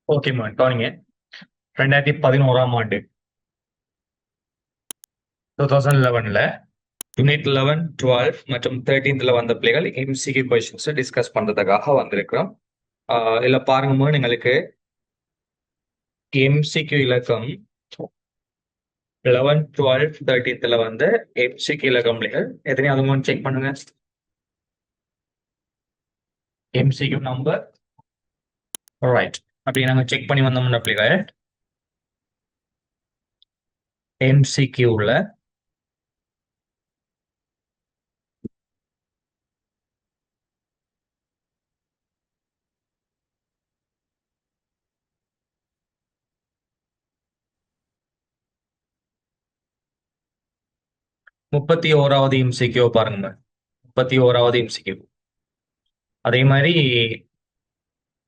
ஓகேம்மா கவனிங்க. 2011ஆம் ஆண்டு 2011ல யூனிட் 11, 12 மற்றும் 13ல வந்த பிள்ளைகள் எம்சிக்யூ கொஸ்டின்ஸ் டிஸ்கஸ் பண்றதுக்காக வந்திருக்கிறோம். இதுல பாருங்கம்மா, எங்களுக்கு எம்சிக்யூ இலக்கம் 11, 12, 13ல வந்து எம்சிக்யூ இலக்கம் பிள்ளைகள் எத்தனையாவது செக் பண்ணுங்க. MCQ number right. அப்படி நாங்க செக் பண்ணி வந்தோம்னா பிள்ளைகள் எம்சிக்யூல முப்பத்தி ஓராவது எம்சிக்யூ பாருங்க. 31வது எம்சிக்யூ அதே மாதிரி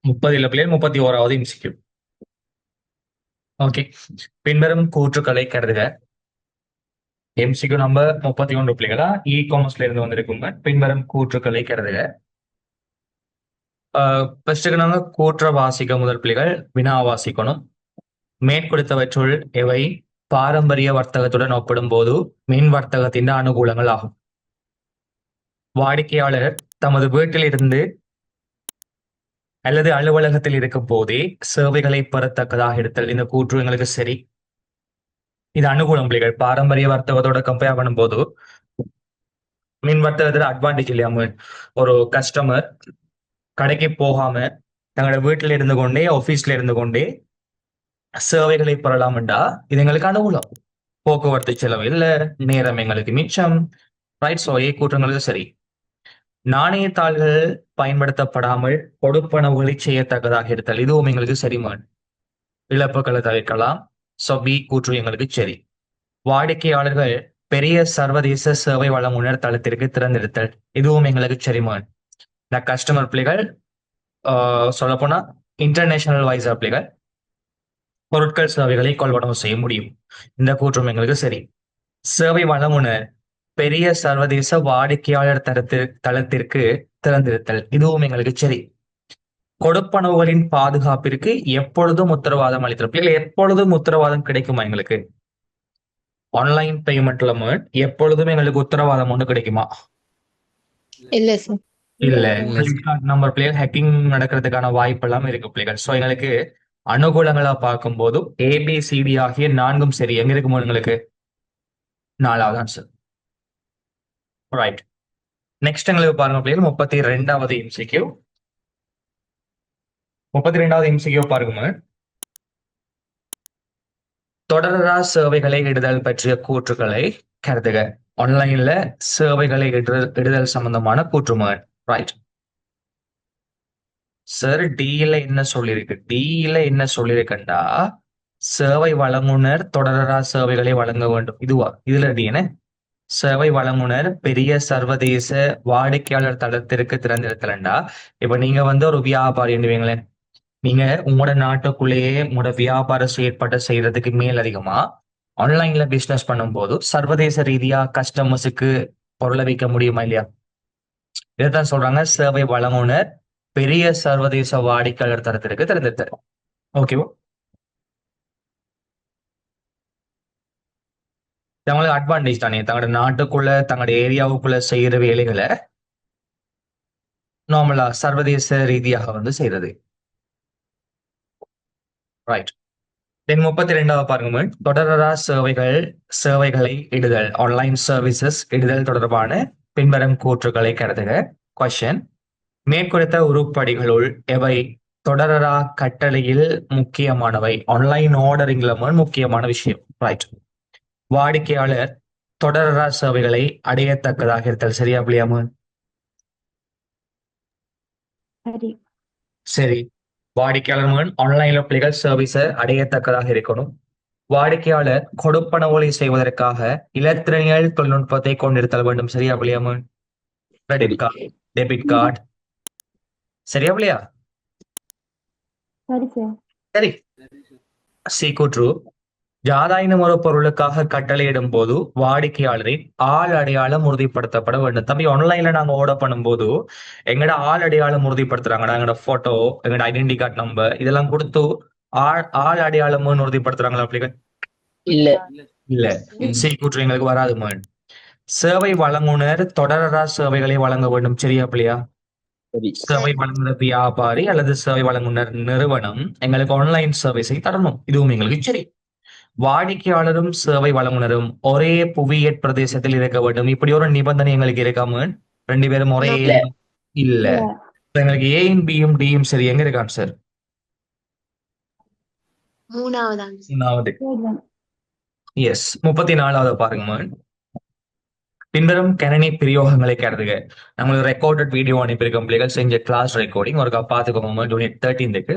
30 பிள்ளைகள் 31வது எம்சிக்யூ. ஓகே, பின்வரும் கூற்றுக்களை கருதுக. எம்சிக்யூ நம்பர் 31 பிள்ளைகளா காமர்ஸ்ல இருந்து வந்திருக்குங்க. பின்வரும் கூற்றுக்களை கருதுக. ஃபர்ஸ்ட்டுக்கு நாங்க கூற்ற வாசிக்க முதல் பிள்ளைகள் வினா வாசிக்கணும். மேற்கொடுத்தவற்றுள் எவை பாரம்பரிய வர்த்தகத்துடன் ஒப்பிடும் போது மின் வர்த்தகத்தின் அனுகூலங்கள் ஆகும்? வாடிக்கையாளர் தமது வீட்டில் இருந்து அல்லது அலுவலகத்தில் இருக்கும் போதே சேவைகளை பெறத்தக்கதாக இருத்தல். இந்த கூற்று எங்களுக்கு சரி. இது அனுகூலம் பிள்ளைகள். பாரம்பரிய வர்த்தகத்தோட கம்பேர் பண்ணும்போது மின் வர்த்தகத்துல அட்வான்டேஜ் இல்லையாம, ஒரு கஸ்டமர் கடைக்கு போகாம தங்களோட வீட்டில் இருந்து கொண்டே ஆபீஸ்ல இருந்து கொண்டே சேவைகளை பெறலாம்டா இது எங்களுக்கு அனுகூலம். போக்குவரத்து செலவு இல்ல, நேரம் எங்களுக்கு மிச்சம். ரைட். ஸோ கூற்றங்களுக்கு சரி. நாணயத்தாள்கள் பயன்படுத்தப்படாமல் கொடுப்பனவுகளை செய்யத்தக்கதாக இருத்தல். இதுவும் எங்களுக்கு சரிமான். இழப்புகளை தவிர்க்கலாம். ஸோ பி கூற்று எங்களுக்கு சரி. வாடிக்கையாளர்கள் பெரிய சர்வதேச சேவை வழங்குனர் தளத்திற்கு திறந்திருத்தல். இதுவும் எங்களுக்கு சரிமான். இந்த கஸ்டமர் பிள்ளைகள் சொல்ல போனா இன்டர்நேஷனல் வைஸ் பிள்ளைகள் பொருட்கள் சேவைகளை கொள்வனவு செய்ய முடியும். இந்த கூற்றும் எங்களுக்கு சரி. சேவை வழங்குனர் பெரிய சர்வதேச வாடிக்கையாளர் தளத்திற்கு திறந்திருத்தல். இதுவும் எங்களுக்கு சரி. கொடுப்பனவுகளின் பாதுகாப்பிற்கு எப்பொழுதும் உத்தரவாதம் அளித்திருப்பீர்கள். எப்பொழுதும் உத்தரவாதம் கிடைக்குமா எங்களுக்கு? ஆன்லைன் பேமெண்ட்ல எப்பொழுதுமே எங்களுக்கு உத்தரவாதம் ஒண்ணு கிடைக்குமா? இல்ல சார். இல்ல. நம்பர் பிள்ளைகள் ஹேக்கிங் நடக்கிறதுக்கான வாய்ப்பு எல்லாம் இருக்கு பிள்ளைகள். ஸோ எங்களுக்கு அனுகூலங்களா பார்க்கும்போது ஏபிசிடி ஆகிய 4ம் சரி. எங்க இருக்குமோ எங்களுக்கு 4வது ஆன்சர். ரைட். நெக்ஸ்ட் எங்களுக்கு பாருங்க பிள்ளைகள் 32வது எம்சிக்யூ. 32வது எம்சிக்யூ பாருங்க. தொடரா சேவைகளை இடுதல் பற்றிய கூற்றுக்களை கருதுக. ஆன்லைன்ல சேவைகளை இடுதல் சம்பந்தமான கூற்றுமன். ரைட். சார் டில என்ன சொல்லியிருக்கு? டில என்ன சொல்லியிருக்கண்டா, சேவை வழங்குனர் தொடரா சேவைகளை வழங்க வேண்டும். இதுவா? இதுல டி என்ன? சேவை வழங்குனர் பெரிய சர்வதேச வாடிக்கையாளர் தளத்திற்கு திறந்திருக்கலண்டா. இப்ப நீங்க வந்து ஒரு வியாபாரி வைங்களேன். நீங்க உங்களோட நாட்டுக்குள்ளேயே உங்களோட வியாபார செயற்பாட்டை செய்யறதுக்கு மேல் அதிகமா ஆன்லைன்ல பிசினஸ் பண்ணும்போது சர்வதேச ரீதியா கஸ்டமர்ஸுக்கு பொருளை விற்க முடியுமா இல்லையா? இதைத்தான் சொல்றாங்க சேவை வழங்குனர் பெரிய சர்வதேச வாடிக்கையாளர் தரத்திற்கு திறந்திருத்தார். ஓகேவா? தங்களுக்கு அட்வான்டேஜ் தானே, தங்களோட நாட்டுக்குள்ள தங்களோட ஏரியாவுக்குள்ள செய்யற வேலைகளை நார்மலா சர்வதேச ரீதியாக வந்து செய்யறது. ரைட். தென் 32வது பாருங்க. தொடரா சேவைகளை இடுதல், ஆன்லைன் சர்வீசஸ் இடுதல் தொடர்பான பின்வரும் கூற்றுக்களை கருதுக. கொஸ்டின்: மேற்குறித்த உருப்படிகளுள் எவை தொடரா கட்டளையில் முக்கியமானவை? ஆன்லைன் ஆர்டரிங்ல முக்கியமான விஷயம். ரைட். வாடிக்கையாளர் தொடரா சேவைகளை அடையத்தக்கதாக இருத்தல். சரியா பிள்ளையாம? சரி. சரி. வாடிக்கையாளர் ஆன்லைன்ல பிள்ளைகள் சர்வீஸை அடையத்தக்கதாக இருக்கணும். வாடிக்கையாளர் கொடுப்பனவுகளை செய்வதற்காக இலத்திரனியல் தொழில்நுட்பத்தை கொண்டிருத்தல் வேண்டும். சரியா பிள்ளையாம? Credit card, debit card. சரியா பிள்ளையா? சரி சார். சரி. சி கூற்று: யாதாயினும் ஒரு பொருளுக்காக கட்டளையிடும் போது வாடிக்கையாளரின் ஆள் அடையாளம் உறுதிப்படுத்தப்பட வேண்டும். தம்பி, ஆன்லைன்ல நாங்க ஆர்டர் பண்ணும்போது எங்கட ஆள் அடையாளம் உறுதிப்படுத்துறாங்கடா. எங்கட போட்டோ, எங்கட ஐடென்டி கார்டு நம்பர் இதெல்லாம் கொடுத்து ஆள் அடையாளம் உறுதிப்படுத்துறாங்களா அப்படிங்க? இல்ல. இல்ல. சி கூற்று எங்களுக்கு வராது மேன். சேவை வழங்குனர் தொடரா சேவைகளை வழங்க வேண்டும். சரியா பிள்ளையா? சரி. சேவை வழங்குனர் வியாபாரி அல்லது சேவை வழங்குனர் நிறுவனம் எங்களுக்கு ஆன்லைன் சர்வீஸை தரணும். இதுவும் எங்களுக்கு சரி. வாடிக்கையாளரும் சேவை வழங்குனரும் ஒரே புவியியற் பிரதேசத்தில் இருக்க வேண்டும். இப்படி ஒரு நிபந்தனை எங்களுக்கு இருக்காம ரெண்டு பேரும் ஒரே இல்ல. இல்ல. இப்ப எங்களுக்கு ஏயும் பியும் டியும் சரி. எங்க இருக்கான் சார்? மூணாவது. எஸ். 34வது பாருங்க மேன். பின்வரும் கணினி பிரயோகங்களை கருதுக. நம்மளுக்கு ரெக்கார்டட் வீடியோ அனுப்பியிருக்கோம் பிள்ளைகள், செஞ்ச கிளாஸ் ரெக்கார்டிங் ஒரு பார்த்துக்கோங்க. யூனிட் 13க்கு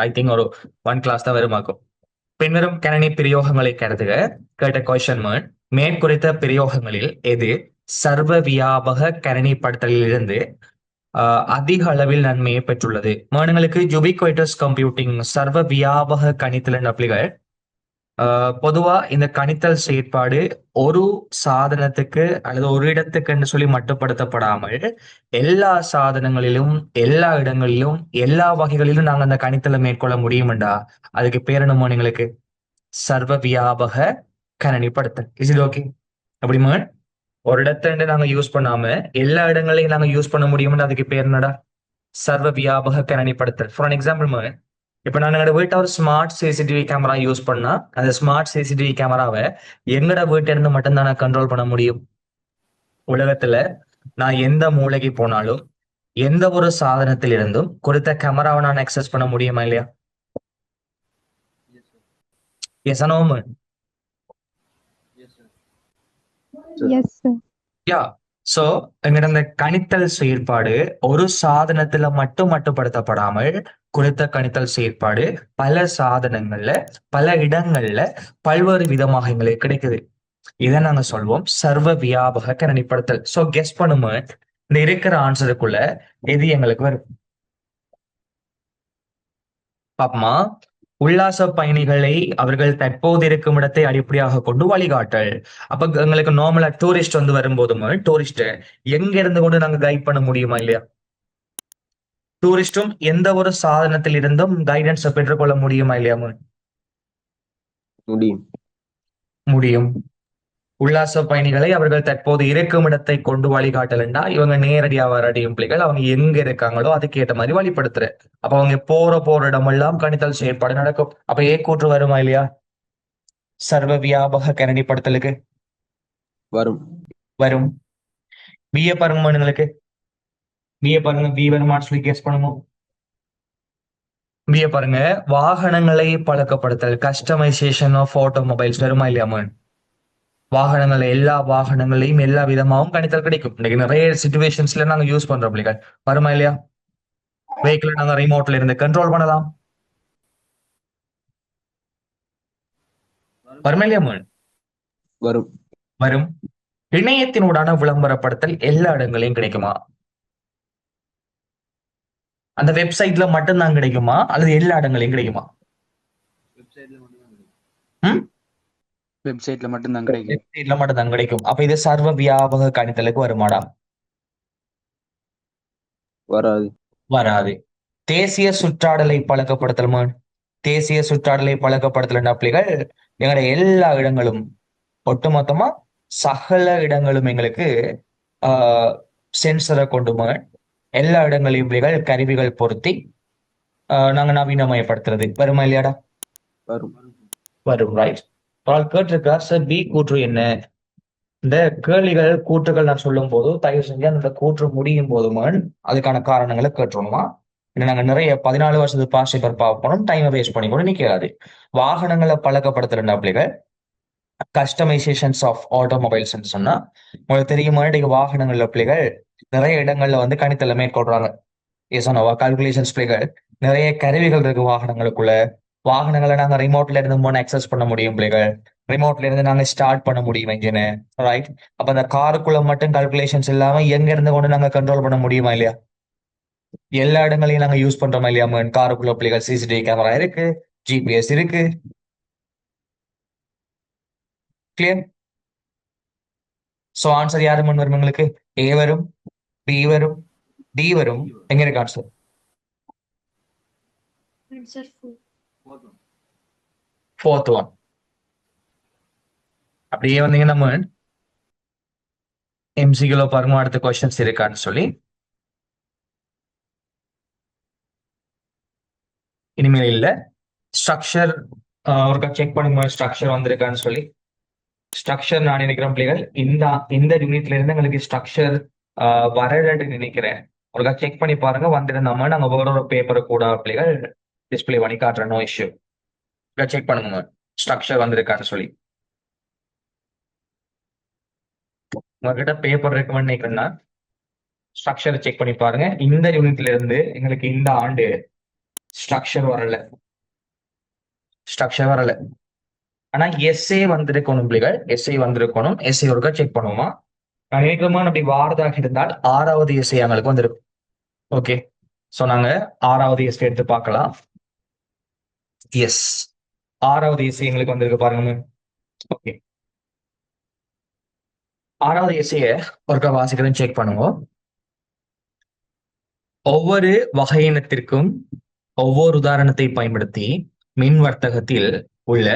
ஐ திங்க் ஒரு 1 கிளாஸ் தான் வருமாக்கும். பின்வரும் கணினி பிரயோகங்களை கருதுக. கேட்ட கொஸ்டின் மேன். மேற்குறித்த பிரயோகங்களில் எது சர்வ வியாபக கணினிப்படுத்தலில் இருந்து அதிக அளவில் நன்மையை பெற்றுள்ளது? மேனுங்களுக்கு யுபிக்வைட்டஸ் கம்ப்யூட்டிங் சர்வ வியாபக கணித்தல் அப்ளிகள். பொதுவா இந்த கணித்தல் செயற்பாடு ஒரு சாதனத்துக்கு அல்லது ஒரு இடத்துக்கு சொல்லி மட்டுப்படுத்தப்படாமல் எல்லா சாதனங்களிலும் எல்லா இடங்களிலும் எல்லா வகைகளிலும் நாங்க அந்த கணித்தலை மேற்கொள்ள முடியும்டா. அதுக்கு பேர் என்னமோ எங்களுக்கு சர்வ வியாபக கணினிப்படுத்தல். இஸ் இது ஓகே? அப்படி மேன் ஒரு இடத்துல நாங்க யூஸ் பண்ணாம எல்லா இடங்களையும் நாங்க யூஸ் பண்ண முடியும்னு அதுக்கு பேர் என்னடா? சர்வ வியாபக கணினிப்படுத்தல். ஃபார் எக்ஸாம்பிள் மேன், இப்ப நான் எங்களோட வீட்டை ஒரு ஸ்மார்ட் சிசிடிவி கேமரா யூஸ் பண்ணா அந்த ஸ்மார்ட் சிசிடிவி கேமராவை எங்கட வீட்டில இருந்து மட்டும்தான் நான் கண்ட்ரோல் பண்ண முடியும். உலகத்துல நான் எந்த மூளைக்கு போனாலும் எந்த ஒரு சாதனத்தில் இருந்தும் குறித்த கேமராவை நான் அக்சஸ் பண்ண முடியுமா இல்லையா? Yes no man? Yes sir. Ya. So எங்கிட்ட இந்த கணித்தல் செயற்பாடு ஒரு சாதனத்துல மட்டுப்படுத்தப்படாமல் குறித்த கணித்தல் செயற்பாடு பல சாதனங்கள்ல பல இடங்கள்ல பல்வேறு விதமாக எங்களுக்கு கிடைக்குது. இதை நாங்க சொல்வோம் சர்வ வியாபக கணினிப்படுத்தல். சோ கெஸ் பண்ணுமே இந்த இருக்கிற ஆன்சருக்குள்ள எது எங்களுக்கு வரும் பாப்பமா? உல்லாச பயணிகளை அவர்கள் தற்போது இருக்கும் இடத்தை அடிப்படையாக கொண்டு வழிகாட்டல். அப்ப எங்களுக்கு நார்மலா டூரிஸ்ட் வந்து வரும்போதும் டூரிஸ்ட் எங்க இருந்து கொண்டு நாங்க கைட் பண்ண முடியுமா இல்லையா? டூரிஸ்டும் எந்த ஒரு சாதனத்தில் இருந்தும் கைடன்ஸை பெற்றுக்கொள்ள முடியுமா இல்லையா? முடியும். முடியும். உல்லாச பயணிகளை அவர்கள் தற்போது இருக்கும் இடத்தை கொண்டு வழிகாட்டலன்னா இவங்க நேரடியா வரடியும் பிள்ளைகள் அவங்க எங்க இருக்காங்களோ அதுக்கேற்ற மாதிரி வழிபடுத்துற. அப்ப அவங்க போற இடமெல்லாம் கணித்தல் செயற்பாடு நடக்கும். அப்ப ஏ கூற்று வருமா இல்லையா? சர்வ வியாபக கணினிப்படுத்தலுக்கு வரும். வரும். பிஏ பாருங்க மனுங்களுக்கு. பிஏ பாருங்க. பி வருமானு சொல்லி கேஸ் பண்ணுங்க. பிஏ பாருங்க. வாகனங்களை பழக்கப்படுத்தல் கஸ்டமைசேஷன் ஆஃப் ஆட்டோமொபைல்ஸ் வருமா இல்லையா மன்? வாகனங்கள் எல்லா வாகனங்களையும் எல்லா விதமாகவும் கணித்தல் கிடைக்கும். இன்னைக்கு நிறைய சிச்சுவேஷன்ஸ்ல நாங்க யூஸ் பண்றோம் பிள்ளைகள். வருமா இல்லையா? வெஹிக்கிள் நாங்க ரிமோட்ல இருந்து கண்ட்ரோல் பண்ணலாம். வருமா இல்லையா மன்? வரும். வரும். இணையத்தினூடான விளம்பரப்படுத்தல் எல்லா இடங்களையும் கிடைக்குமா? அந்த வெப்சைட்ல மட்டும்தான் கிடைக்குமா அல்லது எல்லா இடங்களையும் கிடைக்குமா? வெப்சைட்ல மட்டும்தான் கிடைக்கும். வெப்சைட்ல மட்டும்தான் கிடைக்கும். அப்ப இது சர்வ வியாபக கணித்தலுக்கு வருமாடா? வராது. வராது. தேசிய சுற்றாடலை பழக்கப்படுத்தல் மேன். தேசிய சுற்றாடலை பழக்கப்படுத்தல் பிள்ளைகள் எங்களுடைய எல்லா இடங்களும் ஒட்டுமொத்தமா சகல இடங்களும் எங்களுக்கு சென்சரை கொண்டு மேன் எல்லா இடங்களையும் பிள்ளைகள் கருவிகள் பொருத்தி நாங்க நவீனமயப்படுத்துறது. வருமா இல்லையாடா? வரும். வரும். ரைட். கேட்டிருக்கா சார் பி கூற்று என்ன? இந்த கேள்விகள் கூற்றுகள் நான் சொல்லும் போது தயவு செஞ்சு அந்த கூற்று முடியும் போதுமான் அதுக்கான காரணங்களை கேட்டுருமா? இல்லை நாங்க நிறைய 14 வருஷத்து பாஸ் பேப்பர் பார்ப்போம், டைமை வேஸ்ட் பண்ணி கூட நிக்காது. வாகனங்களை பழக்கப்படுத்துற பிள்ளைகள் கஸ்டமைசேஷன்ஸ் ஆஃப் ஆட்டோமொபைல்ஸ் சொன்னா உங்களுக்கு தெரியுமா? இன்னைக்கு வாகனங்கள்ல பிள்ளைகள் நிறைய இடங்கள்ல வந்து கணித்தலை மேற்கொள்றாங்க. ஏசனோவா கால்குலேஷன்ஸ் பிள்ளைகள் நிறைய கருவிகள் இருக்கு வாகனங்களுக்குள்ள. வாகனங்களை நாங்க ரிமோட்ல இருந்து போன அக்சஸ் பண்ண முடியும் பிள்ளைகள். ரிமோட்ல இருந்து நாங்க ஸ்டார்ட் பண்ண முடியும் இன்ஜினை. ரைட். அப்ப அந்த காருக்குள்ள மட்டும் கால்குலேஷன்ஸ் இல்லாம எங்க இருந்து கொண்டு நாங்க கண்ட்ரோல் பண்ண முடியுமா இல்லையா? எல்லா இடங்களையும் நாங்க யூஸ் பண்றோமா இல்லையா? காருக்குள்ள பிள்ளைகள் சிசிடிவி கேமரா இருக்கு, ஜிபிஎஸ் இருக்கு. கிளியர்? சோ ஆன்சர் யாரு முன் வரும் உங்களுக்கு? ஏ வரும், பி வரும், டி வரும். எங்க இருக்கு ஆன்சர்? Fourth one. அப்படியே வந்தீங்க நம்ம எம்சிக்யூல பாருங்க அடுத்த கொஸ்டின்ஸ் இருக்கான்னு சொல்லி. இனிமேல் இல்ல. ஸ்ட்ரக்சர் ஒருக்கா செக் பண்ணுங்க, ஸ்ட்ரக்சர் வந்திருக்கான்னு சொல்லி. ஸ்ட்ரக்சர் நான் நினைக்கிறேன் பிள்ளைகள் இந்த இந்த யூனிட்ல இருந்து எங்களுக்கு ஸ்ட்ரக்சர் வரலன்னு நினைக்கிறேன். ஒருக்கா செக் பண்ணி பாருங்க, வந்திருந்தாம நாங்க வேற ஒரு பேப்பரை கூட பிள்ளைகள் டிஸ்பிளே பண்ணி காட்டுறேன். No issue. செக் பண்ணுங்க ஸ்ட்ரக்சர் வந்திருக்கான்னு சொல்லி. உங்ககிட்ட பேப்பர் ரெக்கமெண்ட் நினைக்கிறேன்னா ஸ்ட்ரக்சரை செக் பண்ணி பாருங்க. இந்த யூனிட்ல இருந்து எங்களுக்கு இந்த ஆண்டு ஸ்ட்ரக்சர் வரல. ஸ்ட்ரக்சர் வரல. ஆனா எஸ்ஏ வந்திருக்கணும் பிள்ளைகள், எஸ்ஏ வந்திருக்கணும். எஸ்ஏ ஒருக்கா செக் பண்ணுவோமா? நான் நினைக்கிறோமா அப்படி வாரதாக இருந்தால் 6வது எஸ்ஏ எங்களுக்கு வந்திருக்கும். ஓகே, சோ நாங்க 6வது எஸ்ஏ எடுத்து பார்க்கலாம். எஸ், 6வது எஸ்ஏ எங்களுக்கு வந்திருக்கு பாருங்க. ஓகே, 6வது எஸ்ஏ ஒருக்கா வாசிக்கிறேன், செக் பண்ணுவோம். ஒவ்வொரு வகையினத்திற்கும் ஒவ்வொரு உதாரணத்தை பயன்படுத்தி மின் வர்த்தகத்தில் உள்ள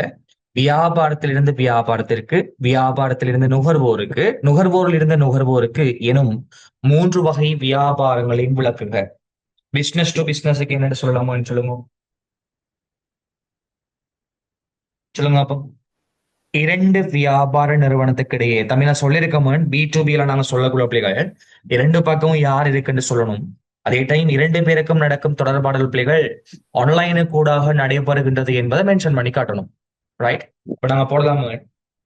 வியாபாரத்திலிருந்து வியாபாரத்திற்கு, வியாபாரத்திலிருந்து நுகர்வோருக்கு, நுகர்வோரில் இருந்து நுகர்வோருக்கு எனும் 3 வகை வியாபாரங்களையும் விளக்குங்க. பிசினஸ் டு பிசினஸுக்கு என்னன்னு சொல்லலாமான்னு சொல்லுங்க. சொல்லுங்க அப்போ. 2 வியாபார நிறுவனத்துக்கு இடையே, தமிழ் நான் சொல்லியிருக்கோம் B2B நாங்க சொல்லக்கூட பிள்ளைகள் 2 பக்கமும் யார் இருக்குன்னு சொல்லணும். அதே டைம் 2 பேருக்கும் நடக்கும் தொடர்பாடல் பிள்ளைகள் ஆன்லைனு கூடாக நடைபெறுகின்றது என்பதை மென்ஷன் பண்ணி காட்டணும். ரைட்? இப்ப நாங்க போடலாம்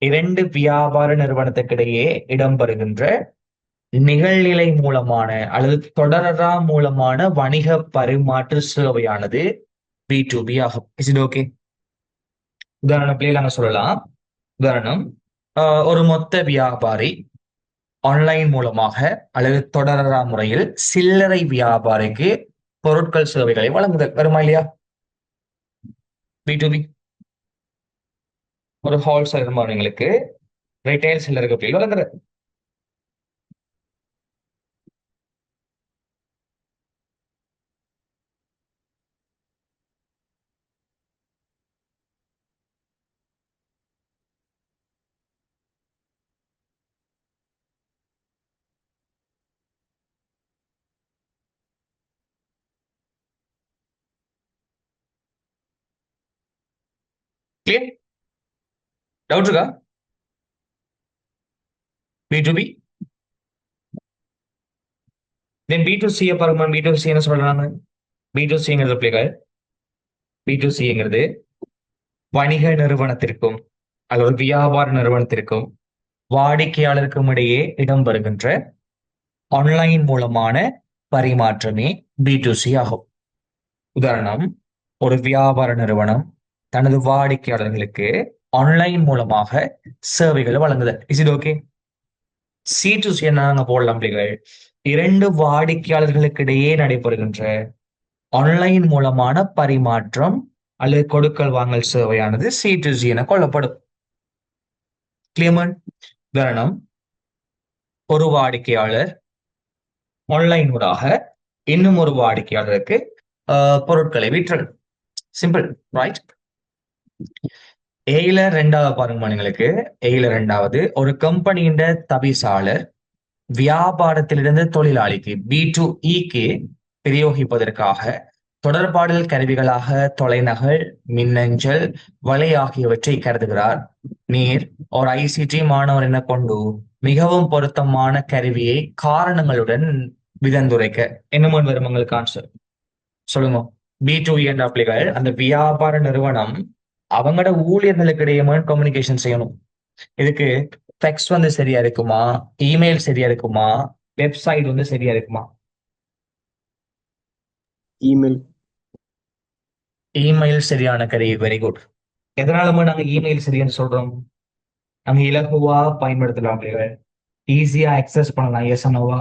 2 வியாபார நிறுவனத்துக்கு இடையே இடம்பெறுகின்ற நிகழ்நிலை மூலமான அல்லது தொடரா மூலமான வணிக பரிமாற்று சேவையானது B2B ஆகும். Is it okay? உதாரண பிள்ளைகள் நாங்க சொல்லலாம். உதாரணம், ஒரு மொத்த வியாபாரி ஆன்லைன் மூலமாக அல்லது தொடரா முறையில் சில்லறை வியாபாரிக்கு பொருட்கள் சேவைகளை வழங்குதல் வருமா இல்லையா? B2B. ஒரு ஹோல்சேல் மாணவர்களுக்கு ரிட்டைல் சில்லறைக்கு போய் வழங்குறது. கிளியர்? டவுட் இருக்கா? B2B. தென் B2C பாருங்க. B2C என்ன சொல்றாங்க? B2Cங்கிறது பிள்ளைகள், B2Cங்கிறது வணிக நிறுவனத்திற்கும் அல்லது வியாபார நிறுவனத்திற்கும் வாடிக்கையாளருக்கும் இடையே இடம்பெறுகின்ற ஆன்லைன் மூலமான பரிமாற்றமே B2C ஆகும். உதாரணம், ஒரு வியாபார நிறுவனம் தனது வாடிக்கையாளர்களுக்கு ஆன்லைன் மூலமாக சேவைகளை வழங்குதல். Is it okay? C2C என்ன போடலாம் பிள்ளைகள், 2 வாடிக்கையாளர்களுக்கு இடையே நடைபெறுகின்ற ஆன்லைன் மூலமான பரிமாற்றம் அல்லது கொடுக்கல் வாங்கல் சேவையானது C2C என கொள்ளப்படும். கிளியர்? உதாரணம், ஒரு வாடிக்கையாளர் ஆன்லைன் ஊடாக இன்னும் ஒரு வாடிக்கையாளருக்கு பொருட்களை விற்றல். Simple, right? ஏல 2வது பாருங்க உங்களுக்கு. ஏல 2வது, ஒரு கம்பெனியின் தவிசாளர் வியாபாரத்திலிருந்து தொழிலாளிக்கு B2Eக்கு பிரயோகிப்பதற்காக தொடர்பாடல் கருவிகளாக தொலைநகல், மின்னஞ்சல், வலை ஆகியவற்றை கருதுகிறார். நீர் ஒரு ஐசிடி மாணவர் என கொண்டு மிகவும் பொருத்தமான கருவியை காரணங்களுடன் விதந்துரைக்க. என்ன வரும் உங்களுக்கு ஆன்சர் சொல்லுங்க. B2E என்ற பிள்ளைகள் அந்த வியாபார நிறுவனம் அவங்களோட ஊழியர்களுக்கு இடையே கம்யூனிகேஷன் செய்யணும். இதுக்கு ஃபெக்ஸ் சரியா இருக்குமா, இமெயில் சரியா இருக்குமா, வெப்சைட் சரியா இருக்குமா? இமெயில். இமெயில் சரியான கருவி. Very good. எதனாலுமே நாங்க இமெயில் சரியான்னு சொல்றோம்? நாங்க இலகுவா பயன்படுத்தலாம் பிள்ளைகள், ஈஸியா அக்சஸ் பண்ணலாம். Yes ANOVA.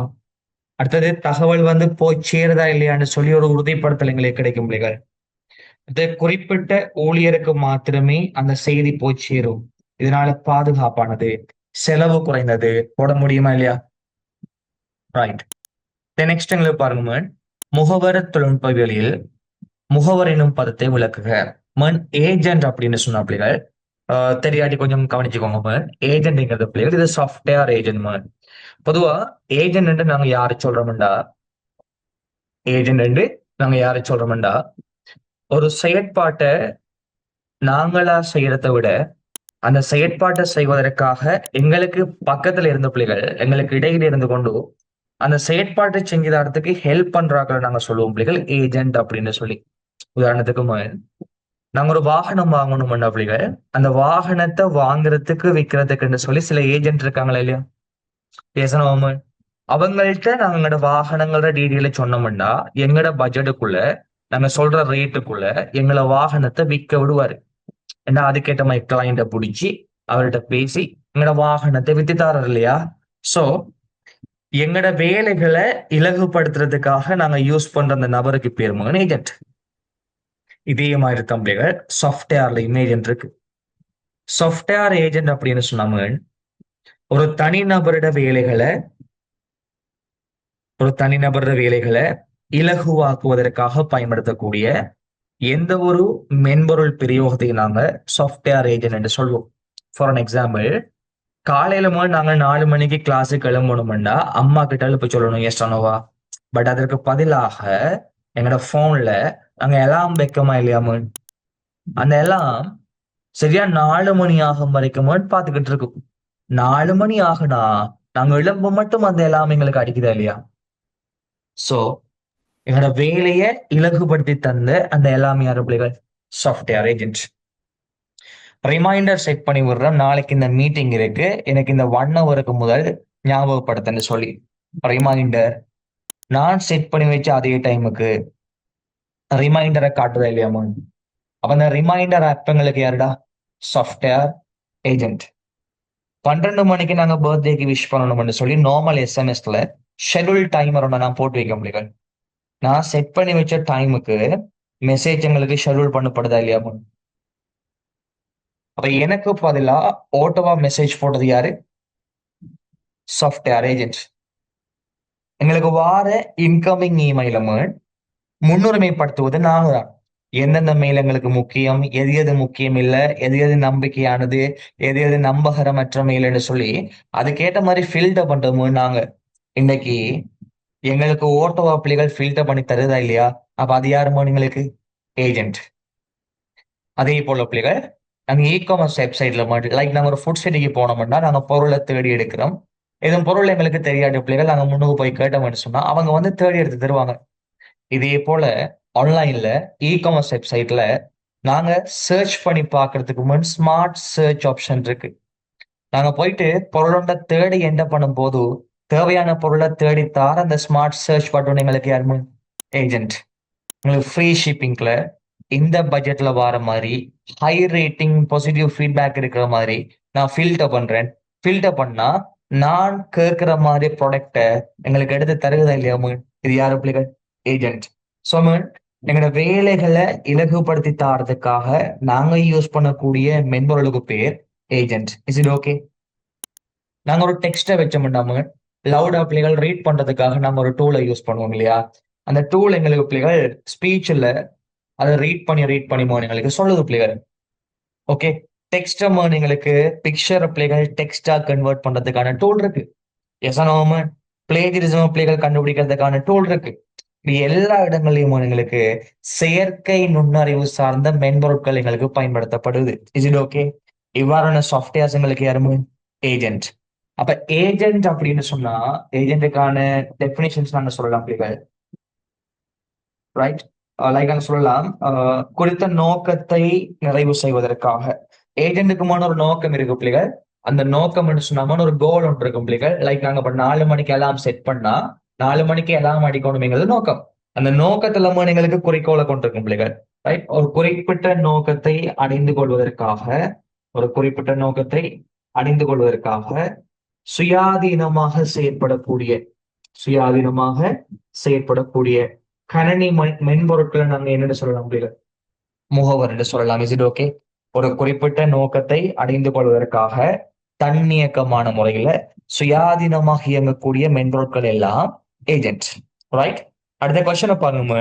அடுத்தது, தகவல் போய் சேருதா இல்லையான்னு சொல்லி ஒரு உறுதிப்படுத்தல் எங்களுக்கு கிடைக்கும் பிள்ளைகள். குறிப்பிட்ட ஊழியருக்கு மாத்திரமே அந்த செய்தி போய் சேரும். இதனால பாதுகாப்பானது, செலவு குறைந்தது போட முடியுமா இல்லையா? ரைட். நெக்ஸ்ட் எங்களுக்கு பாருங்க, முகவர தொழில்நுட்பவியலில் முகவர் எனும் பதத்தை விளக்குக. ஏஜென்ட் அப்படின்னு சொன்ன பிள்ளைகள் தெரியாட்டி கொஞ்சம் கவனிச்சுக்கோங்க. ஏஜென்ட்ங்கிறது பிள்ளைகள் இது சாஃப்ட்வேர் ஏஜென்ட். பொதுவா ஏஜென்ட் நாங்க யாரு சொல்றோம்டா, ஏஜென்ட் நாங்க யாரு சொல்றோம்டா, ஒரு செயற்பாட்டை நாங்களா செய்யறத விட அந்த செயற்பாட்டை செய்வதற்காக எங்களுக்கு பக்கத்துல இருந்த பிள்ளைகள் எங்களுக்கு இடையில இருந்து கொண்டு அந்த செயற்பாட்டை செஞ்சுதாரத்துக்கு ஹெல்ப் பண்றாங்க நாங்க சொல்லுவோம் பிள்ளைகள் ஏஜென்ட் அப்படின்னு சொல்லி. உதாரணத்துக்கு நாங்க ஒரு வாகனம் வாங்கணும்னா பிள்ளைகள் அந்த வாகனத்தை வாங்குறதுக்கு விற்கிறதுக்குன்னு சொல்லி சில ஏஜென்ட் இருக்காங்களா இல்லையா? பேசணும். அவங்கள்ட்ட நாங்க எங்களோட வாகனங்களோட டீட்டெயில சொன்னோம்னா எங்களோட பட்ஜெட்டுக்குள்ள நாங்க சொல்ற ரேட்டுக்குள்ள எங்களை வாகனத்தை விற்க விடுவாரு. ஏன்னா அதுக்கேற்ற மாதிரி கிளைண்ட பிடிச்சி அவர்கிட்ட பேசி எங்களோட வாகனத்தை வித்து தாரர் இல்லையா? சோ எங்களோட வேலைகளை இலகுபடுத்துறதுக்காக நாங்க யூஸ் பண்ற அந்த நபருக்கு பேர் ஏஜென்ட். இதே மாதிரி தம்பிகள் சாஃப்ட்வேர்ல ஏஜென்ட் இருக்கு. சாஃப்ட்வேர் ஏஜென்ட் அப்படின்னு சொன்னாங்க ஒரு தனிநபரோட வேலைகளை இலகுவாக்குவதற்காக பயன்படுத்தக்கூடிய எந்த ஒரு மென்பொருள் பிரயோகத்தையும் நாங்க சாஃப்ட்வேர் ஏஜென்ட் என்று சொல்வோம். ஃபார் அன் எக்ஸாம்பிள், காலையில நாங்க 4 மணிக்கு கிளாஸுக்கு கிளம்பணும்னா அம்மா கிட்ட போய் சொல்லணும் எஸ் அனோவா. பட் அதற்கு பதிலாக எங்களோட போன்ல நாங்க எல்லாம் வைக்கமா இல்லையாம, அந்த எல்லாம் சரியா 4 மணி ஆகும் வரைக்கும் பாத்துக்கிட்டு இருக்கும். 4 மணி ஆகுனா நாங்க எழும்ப மட்டும் அந்த எல்லாம் எங்களுக்கு அடிக்குதா இல்லையா? சோ எங்களோட வேலையை இலகுபடுத்தி தந்த அந்த எல்லாமே யாரு பிள்ளைகள்? Software agent. ரிமைண்டர் செட் பண்ணி விடுறோம், நாளைக்கு இந்த மீட்டிங் இருக்கு, எனக்கு இந்த 1 ஹவருக்கு முதல் ஞாபகப்படுத்தன்னு சொல்லி ரிமைண்டர் நான் செட் பண்ணி வச்ச அதே டைமுக்கு ரிமைண்டரை காட்டுதா இல்லையாமோ? அப்ப அந்த ரிமைண்டர் ஆப் எங்களுக்கு யாருடா? Software agent. 12 மணிக்கு நாங்க பர்த்டேக்கு விஷ் பண்ணணும்னு சொல்லி நார்மல் எஸ்எம்எஸ்ல ஷெட்யூல் டைமர் ஒன்று நான் போட்டு வைக்க முடியும். நான் செட் பண்ணி வச்ச டைமுக்கு மெசேஜ் எங்களுக்கு ஷெட்யூல் பண்ணப்படுதா இல்லையாமோ? அப்ப எனக்கு பதிலா ஓட்டோவா மெசேஜ் போட்டது யாரு? Software agent. எங்களுக்கு வார இன்கமிங் இமெயில முன்னுரிமைப்படுத்துவது நாங்க தான். எந்தெந்த மெயில் எங்களுக்கு முக்கியம், எது எது முக்கியம் இல்ல, எது எது நம்பிக்கையானது, எது எது நம்பகரமற்ற மெயில்னு சொல்லி அதுக்கேற்ற மாதிரி ஃபில்டர் பண்றோமோ நாங்க. இன்னைக்கு எங்களுக்கு ஓட்டோவா பிள்ளைகள் ஃபில்டர் பண்ணி தருதா இல்லையா? அப்ப அது யாருமோ எங்களுக்கு? ஏஜென்ட். அதே போல பிள்ளைகள் நாங்க இ-காமர்ஸ் வெப்சைட்ல மட்டும் லைக் நாங்க ஒரு ஃபுட் சிட்டிக்கு போனோம்னா நாங்க பொருளை தேடி எடுக்கிறோம். எதுவும் பொருள் எங்களுக்கு தெரியாத பிள்ளைகள் நாங்க முன்னுக்கு போய் கேட்டோம்னு சொன்னா அவங்க தேடி எடுத்து தருவாங்க. இதே போல ஆன்லைன்ல இ-காமர்ஸ் வெப்சைட்ல நாங்க சர்ச் பண்ணி பார்க்கறதுக்கு ஸ்மார்ட் சர்ச் ஆப்ஷன் இருக்கு. நாங்க போயிட்டு பொருளோட தேடி என்டர் பண்ணும் போது தேவையான பொருளை தேடித்தார அந்த ஸ்மார்ட் சர்ச் பட்டன் எங்களுக்கு யாருமே? ஏஜென்ட். உங்களுக்கு ஃப்ரீ ஷிப்பிங்ல இந்த பட்ஜெட்ல வர மாதிரி ஹை ரேட்டிங் பாசிட்டிவ் ஃபீட்பேக் இருக்கிற மாதிரி நான் ஃபில்டர் பண்றேன். ஃபில்டர் பண்ணா நான் கேட்கிற மாதிரி ப்ராடக்டை எங்களுக்கு எடுத்து தருவதா இல்லையா? இது யாரு பிள்ளைகள்? ஏஜென்ட். ஸோ எங்களோட வேலைகளை இலகுபடுத்தி தாரதுக்காக நாங்க யூஸ் பண்ணக்கூடிய மென்பொருளுக்கு பேர் ஏஜென்ட். Is it okay? நாங்க ஒரு டெக்ஸ்டை வச்சோம்னா லவுடா பிள்ளைகள் ரீட் பண்றதுக்காக நாங்க ஒரு டூலை யூஸ் பண்ணுவோம் இல்லையா? அந்த டூல் எங்களுக்கு பிள்ளைகள் ஸ்பீச்ல அதை ரீட் பண்ணி எங்களுக்கு சொல்லுது பிள்ளைகள். ஓகே, டெக்ஸ்ட் எங்களுக்கு பிக்சர் பிள்ளைகள் டெக்ஸ்டா கன்வெர்ட் பண்றதுக்கான டூல் இருக்கு. எசனோம பிளேஜரிசம் பிள்ளைகள் கண்டுபிடிக்கிறதுக்கான டூல் இருக்கு. இப்படி எல்லா இடங்களையும் எங்களுக்கு செயற்கை நுண்ணறிவு சார்ந்த மென்பொருட்கள் எங்களுக்கு பயன்படுத்தப்படுது. Is it okay? இவ்வாறான சாஃப்ட்வேர்ஸ் எங்களுக்கு யாருமே? ஏஜென்ட். அப்ப ஏஜென்ட் அப்படின்னு சொன்னா ஏஜென்ட்டுக்கான டெபினிஷன்ஸ் நாங்க சொல்லலாம் பிள்ளைகள். ரைட், லைக் நாங்க சொல்லலாம் குறித்த நோக்கத்தை நிறைவு செய்வதற்காக ஏஜென்ட்டுக்குமான ஒரு நோக்கம் இருக்கு பிள்ளைகள். அந்த நோக்கம் சொன்னாம ஒரு கோல் ஒன்று இருக்கும் பிள்ளைகள். லைக் நாங்க இப்ப 4 மணிக்கு எல்லாம் செட் பண்ணா 4 மணிக்கு எல்லாம் அடிக்கணும்ங்கிறது நோக்கம். அந்த நோக்கத்துல எங்களுக்கு குறிக்கோளை கொண்டிருக்கும் பிள்ளைகள். ரைட், ஒரு குறிப்பிட்ட நோக்கத்தை அடைந்து கொள்வதற்காக சுயாதீனமாக செயற்படக்கூடிய கணனி மென்பொருட்களை நாங்க என்னன்னு சொல்லலாம் பிள்ளைகள்? முகவர் என்று சொல்லலாம். Is it okay? ஒரு குறிப்பிட்ட நோக்கத்தை அடைந்து கொள்வதற்காக தன்னியக்கமான முறையில சுயாதீனமாக இயங்கக்கூடிய மென்பொருட்கள் எல்லாம் ஏஜென்ட். ரைட். அடுத்த கொஸ்டினை பாருங்க.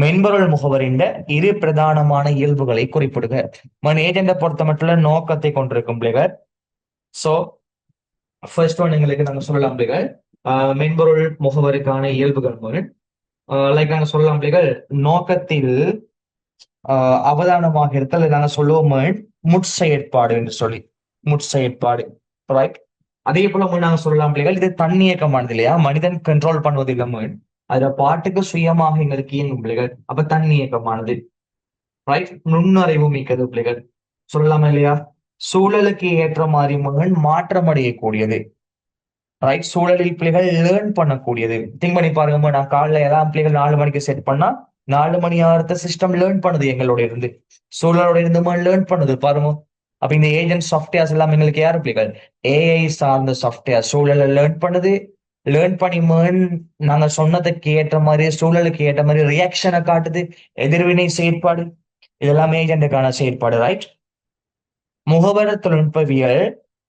மென்பொருள் முகவரின் இரு பிரதானமான இயல்புகளை குறிப்பிடுக. ஏஜெண்டை பொறுத்த மட்டும் நோக்கத்தை கொண்டிருக்கும் பிள்ளைகள். சோ ஃபர்ஸ்ட் ஒன் எங்களுக்கு நாங்க சொல்லலாம் பிள்ளைகள் மென்பொருள் முகவருக்கான இயல்புகள் லைக் நாங்க சொல்லலாம் பிள்ளைகள் நோக்கத்தில் அவதானமாக இருத்தல் நாங்க சொல்லுவோம் முற்செயற்பாடு என்று சொல்லி முற்செயற்பாடு. ரைட். அதே போல நாங்க சொல்லலாம் பிள்ளைகள் இது தன்னியக்கமானது இல்லையா, மனிதன் கண்ட்ரோல் பண்ணுவது இல்லாம அதுல பாட்டுக்கு சுயமாக எங்களுக்கு இயங்கும் பிள்ளைகள், அப்ப தன்னியக்கமானது. ரைட். நுண்ணறிவு மிக்கது பிள்ளைகள் சொல்லலாமா இல்லையா. சூழலுக்கு ஏற்ற மாதிரி மகன் மாற்றம் அடையக்கூடியது. ரைட். சூழலில் பிள்ளைகள் லேர்ன் பண்ணக்கூடியது. திங்க் பண்ணி பாருங்க, நான் காலைல எல்லாம் பிள்ளைகள் 4 மணிக்கு செட் பண்ணா 4 மணி ஆகிறத சிஸ்டம் லேர்ன் பண்ணுது எங்களோட இருந்து, சூழலோட இருந்து லேர்ன் பண்ணுது பாருங்க. அப்ப இந்த ஏஜென்ட் சாஃப்ட்வேர்ஸ் எல்லாம் எங்களுக்கு யாரு பிள்ளைகள் ஏஐ சார்ந்த சாஃப்ட்வேர். சூழலை லேர்ன் பண்ணுது, லேர்ன் பண்ணி நாங்க சொன்னதுக்கு ஏற்ற மாதிரி சூழலுக்கு ஏற்ற மாதிரி ரியாக்ஷனை காட்டுது, எதிர்வினை செயற்பாடு, இதெல்லாம் ஏஜென்ட்டுக்கான செயற்பாடு. ரைட். முகவர தொழில்நுட்பவியல்